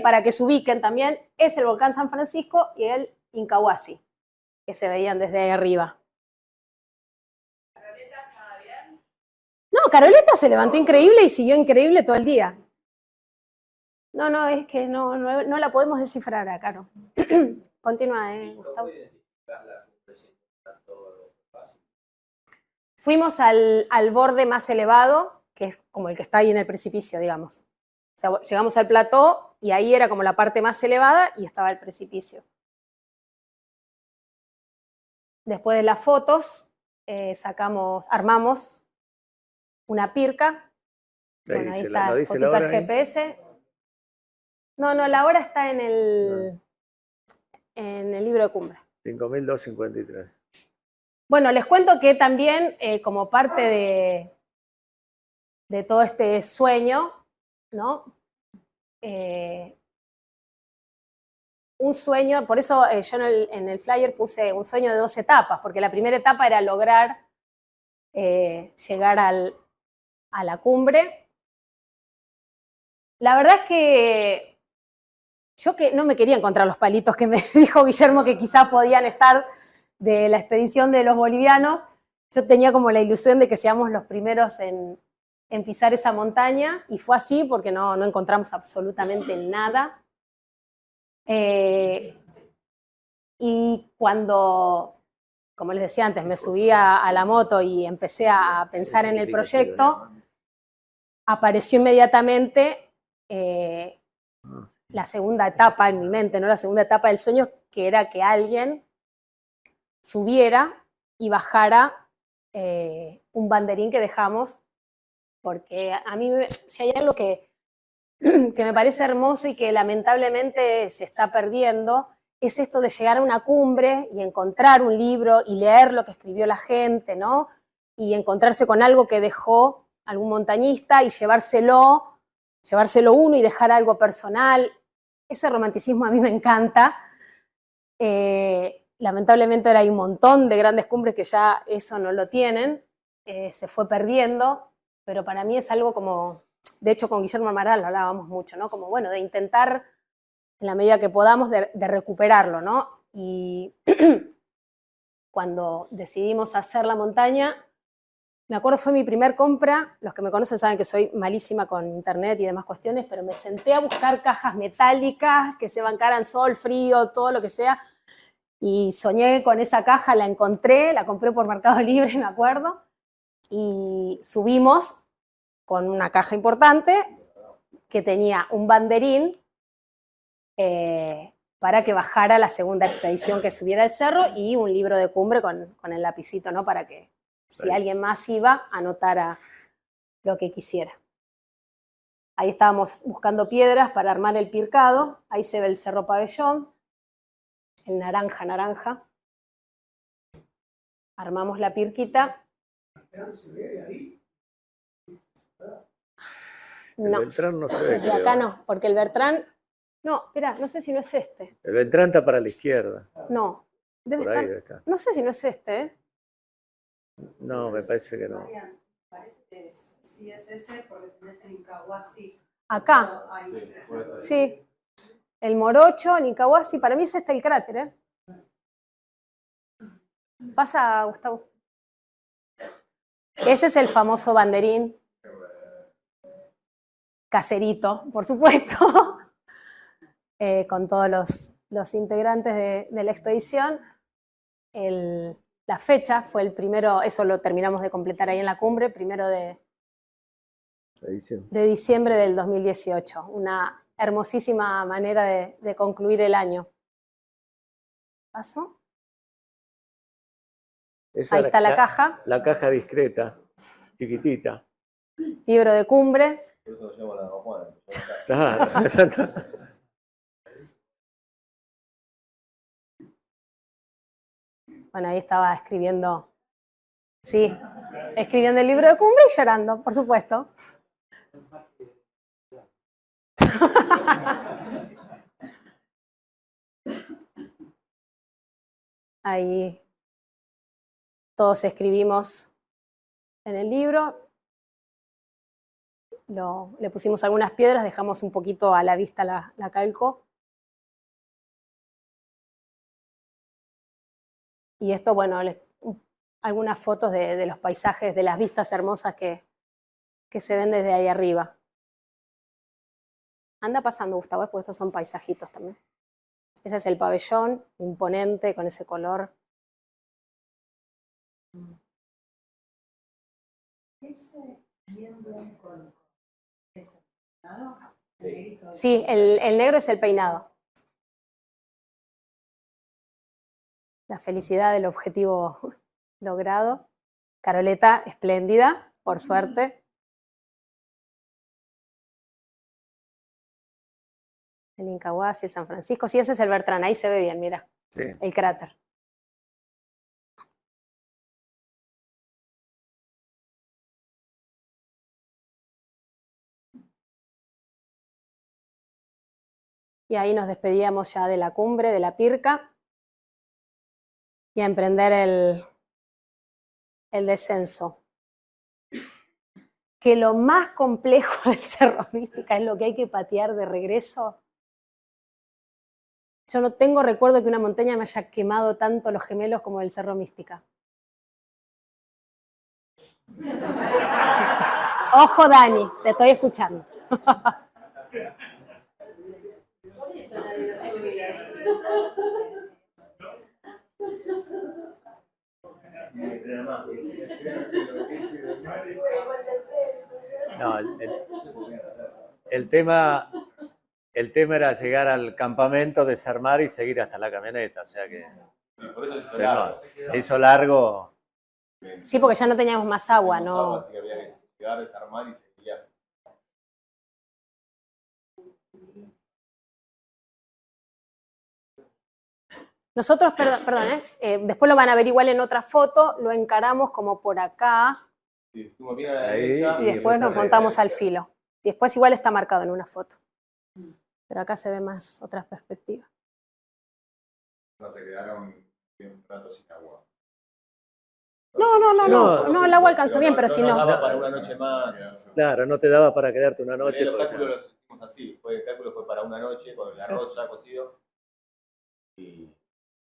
Para que se ubiquen también, es el volcán San Francisco y el Incahuasi, que se veían desde ahí arriba. ¿Caroleta estaba bien? No, Caroleta se levantó increíble y siguió increíble todo el día. No, es que no la podemos descifrar acá, ¿no? Continúa, Gustavo. Fuimos al borde más elevado, que es como el que está ahí en el precipicio, digamos. O sea, llegamos al plató y ahí era como la parte más elevada y estaba el precipicio. Después de las fotos, armamos una pirca. Bueno, ahí está, ¿no dice la fotito al hora ahí? GPS. No, la hora está en el libro de cumbre. 5.253. Bueno, les cuento que también, como parte de todo este sueño, ¿no? Un sueño, por eso yo en el flyer puse un sueño de 2 etapas, porque la primera etapa era lograr llegar a la cumbre. La verdad es que yo que no me quería encontrar los palitos que me dijo Guillermo que quizás podían estar de la expedición de los bolivianos. Yo tenía como la ilusión de que seamos los primeros en pisar esa montaña, y fue así porque no encontramos absolutamente nada. Y cuando, como les decía antes, me subí a la moto y empecé a pensar en el proyecto, apareció inmediatamente la segunda etapa en mi mente, ¿no? La segunda etapa del sueño, que era que alguien subiera y bajara un banderín que dejamos, porque a mí, si hay algo que me parece hermoso y que lamentablemente se está perdiendo, es esto de llegar a una cumbre y encontrar un libro y leer lo que escribió la gente, ¿no? Y encontrarse con algo que dejó algún montañista y llevárselo uno y dejar algo personal. Ese romanticismo a mí me encanta. Lamentablemente ahora hay un montón de grandes cumbres que ya eso no lo tienen, se fue perdiendo, pero para mí es algo como, de hecho con Guillermo Amaral lo hablábamos mucho, ¿no? Como bueno, de intentar en la medida que podamos de recuperarlo, ¿no? Y cuando decidimos hacer la montaña, me acuerdo fue mi primer compra, los que me conocen saben que soy malísima con internet y demás cuestiones, pero me senté a buscar cajas metálicas que se bancaran sol, frío, todo lo que sea, y soñé con esa caja, la encontré, la compré por Mercado Libre, me acuerdo, y subimos con una caja importante que tenía un banderín para que bajara la segunda expedición que subiera al cerro y un libro de cumbre con el lapicito, ¿no? Para que si alguien más iba, anotara lo que quisiera. Ahí estábamos buscando piedras para armar el pircado. Ahí se ve el Cerro Pabellón, el naranja. Armamos la pirquita. ¿Se ve de ahí? No, el Beltrán no se ve. desde acá no, porque el Beltrán... No, espera, no sé si no es este. El Beltrán está para la izquierda. No, debe Por estar... ahí debe estar. No sé si no es este, ¿eh? No, me parece que no. Parece que sí es ese, porque tenés el Incahuasi. Acá. Sí. El Morocho, el Incahuasi, para mí es este el cráter, ¿eh? Pasa, Gustavo. Ese es el famoso banderín caserito, por supuesto, con todos los integrantes de la expedición. La fecha fue el primero, eso lo terminamos de completar ahí en la cumbre, 1 de diciembre del 2018. Una hermosísima manera de concluir el año. ¿Paso? Ahí está la caja. La caja discreta, chiquitita. Libro de cumbre. Claro. Bueno, ahí estaba escribiendo, sí, escribiendo el libro de cumbre y llorando, por supuesto. Ahí todos escribimos en el libro. Le pusimos algunas piedras, dejamos un poquito a la vista la calco. Y esto, bueno, algunas fotos de los paisajes, de las vistas hermosas que se ven desde ahí arriba. Anda pasando, Gustavo, porque esos son paisajitos también. Ese es el pabellón, imponente, con ese color. Sí, el negro es el peinado. La felicidad del objetivo logrado. Caroleta, espléndida, por suerte. El Incahuasi, el San Francisco. Sí, ese es el Bertrán, ahí se ve bien, mira. Sí. El cráter. Y ahí nos despedíamos ya de la cumbre, de la Pirca, y a emprender el descenso. Que lo más complejo del Cerro Mística es lo que hay que patear de regreso. Yo no tengo recuerdo que una montaña me haya quemado tanto los gemelos como el Cerro Mística. Ojo, Dani, te estoy escuchando. No, el tema era llegar al campamento, desarmar y seguir hasta la camioneta. O sea que Por eso se hizo largo. Sí, porque ya no teníamos más agua, ¿no? Así que había que llegar, desarmar y seguir. Nosotros, perdón, después lo van a ver igual en otra foto, lo encaramos como por acá Sí, estuvo bien a la Ahí, derecha. y después nos montamos al filo. Y después igual está marcado en una foto. Pero acá se ve más otras perspectivas. No, se quedaron un rato sin agua. No, el agua alcanzó bien, pero si no... daba para una noche más. Claro, no te daba para quedarte una noche. Los porque- cálculos los hicimos así. El cálculo fue para una noche con el Sí. arroz ya cocido y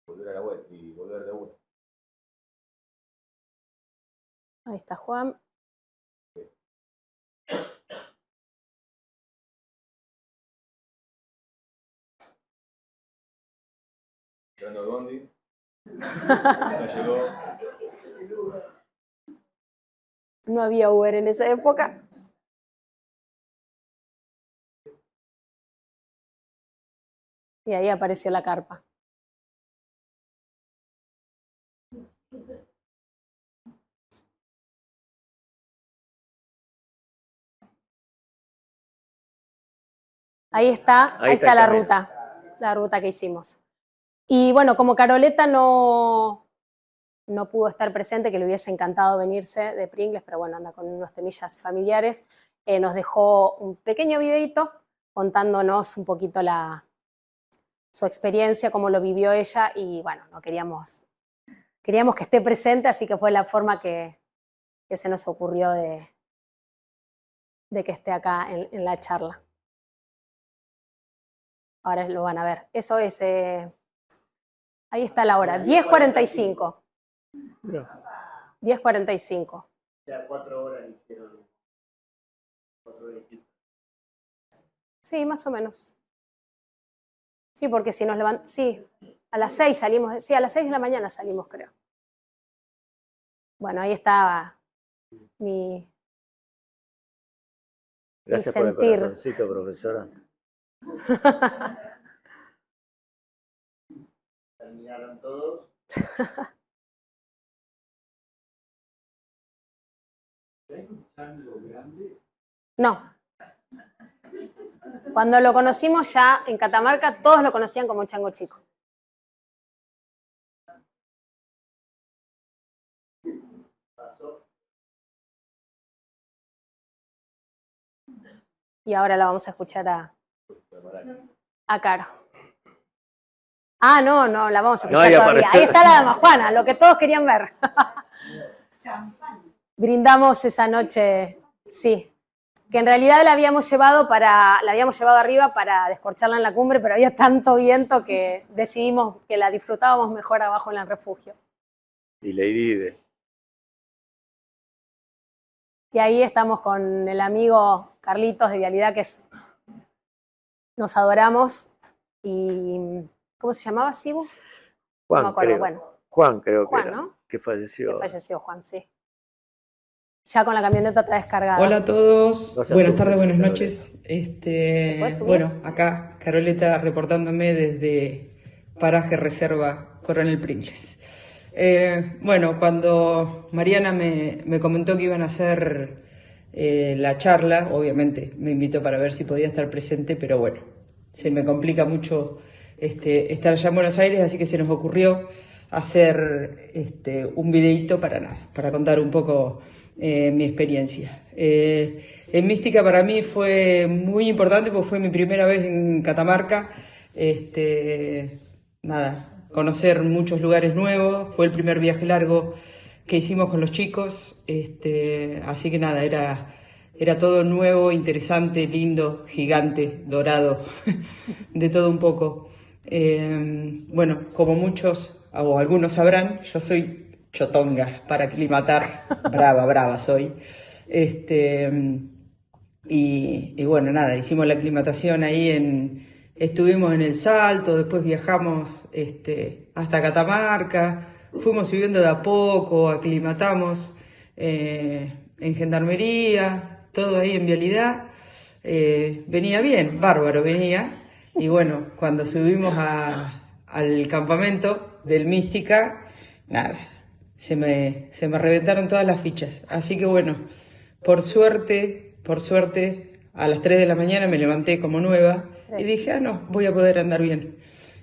volver a la vuelta y volver de una. Ahí está Juan. Llegando de bondi. Ya llegó. No había Uber en esa época. Y ahí apareció la carpa. Ahí está Ahí está la el camino. la ruta que hicimos. Y bueno, como Caroleta no pudo estar presente, que le hubiese encantado venirse de Pringles, pero bueno, anda con unos temillas familiares, nos dejó un pequeño videito contándonos un poquito su experiencia, cómo lo vivió ella, y bueno, no queríamos que esté presente, así que fue la forma que se nos ocurrió de que esté acá en la charla. Ahora lo van a ver. Eso es, ahí está la hora, 10:45. 10:45. O sea, 4 horas hicieron. 4 horas y pico. Sí, más o menos. Sí, porque si nos levantamos, sí, a las 6 salimos, sí, a las 6 de la mañana salimos, creo. Bueno, ahí estaba mi Gracias por el sentir. corazoncito, profesora. Terminaron todos. No. Cuando lo conocimos ya en Catamarca, todos lo conocían como chango chico. Pasó. Y ahora la vamos a escuchar a Caro. Ah, no, la vamos a escuchar No, ya todavía. apareció. Ahí está la dama Juana, lo que todos querían ver. Brindamos esa noche, sí. Que en realidad la habíamos llevado arriba para descorcharla en la cumbre, pero había tanto viento que decidimos que la disfrutábamos mejor abajo en el refugio. Y Lady Di. Y ahí estamos con el amigo Carlitos de Vialidad, que nos adoramos. Y ¿cómo se llamaba, Sibu? Juan, no me acuerdo, creo. bueno. Juan, creo Juan, que era. ¿no? Que falleció. Que falleció Juan, sí. ya con la camioneta otra vez cargada. Hola a todos, No se buenas asusten, tardes, buenas Caroleta. noches. puede subir? Bueno, acá Caroleta reportándome desde Paraje Reserva Coronel Pringles. Bueno, cuando Mariana me comentó que iban a hacer la charla, obviamente me invitó para ver si podía estar presente, pero bueno, se me complica mucho estar allá en Buenos Aires, así que se nos ocurrió hacer un videíto para contar un poco mi experiencia. En Mística para mí fue muy importante porque fue mi primera vez en Catamarca. Conocer muchos lugares nuevos, fue el primer viaje largo que hicimos con los chicos, así que nada, era todo nuevo, interesante, lindo, gigante, dorado, de todo un poco. Bueno, como muchos o algunos sabrán, yo soy chotonga para aclimatar, brava soy. Y bueno, nada, hicimos la aclimatación ahí estuvimos en El Salto, después viajamos hasta Catamarca, fuimos subiendo de a poco, aclimatamos en Gendarmería, todo ahí en vialidad. Venía bien, bárbaro venía. Y bueno, cuando subimos al campamento del Mística, nada, se me reventaron todas las fichas. Así que bueno, por suerte, a las 3 de la mañana me levanté como nueva y dije, no, voy a poder andar bien.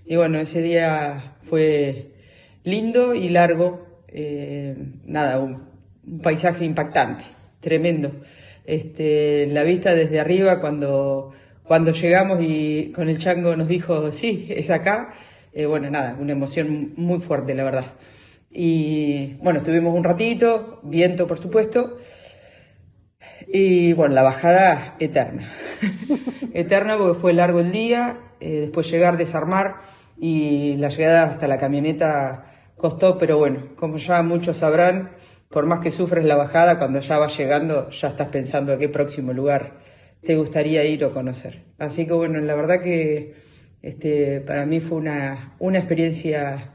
Y bueno, ese día fue lindo y largo, un paisaje impactante, tremendo. La vista desde arriba cuando llegamos y con el chango nos dijo, sí, es acá, una emoción muy fuerte, la verdad. Y bueno, estuvimos un ratito, viento por supuesto, y bueno, la bajada eterna, eterna porque fue largo el día, después llegar, desarmar y la llegada hasta la camioneta costó, pero bueno, como ya muchos sabrán, por más que sufres la bajada, cuando ya vas llegando ya estás pensando a qué próximo lugar te gustaría ir o conocer. Así que bueno, la verdad que para mí fue una experiencia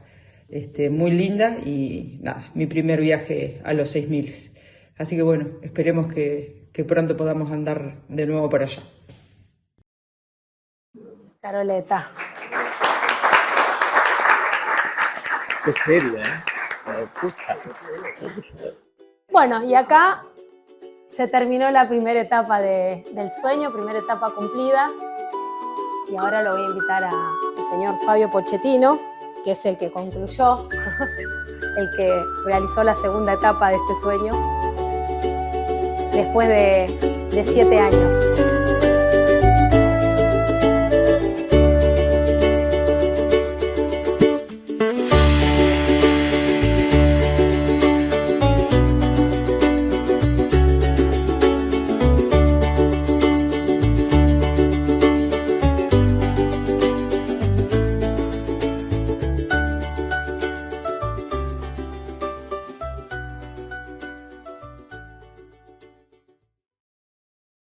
muy linda y nada, mi primer viaje a los 6.000. Así que bueno, esperemos que pronto podamos andar de nuevo por allá. Caroleta. Qué seria, Puta. Bueno, y acá se terminó la primera etapa del sueño, primera etapa cumplida. Y ahora lo voy a invitar al señor Fabio Pochettino, que es el que concluyó, el que realizó la segunda etapa de este sueño, después de 7 años.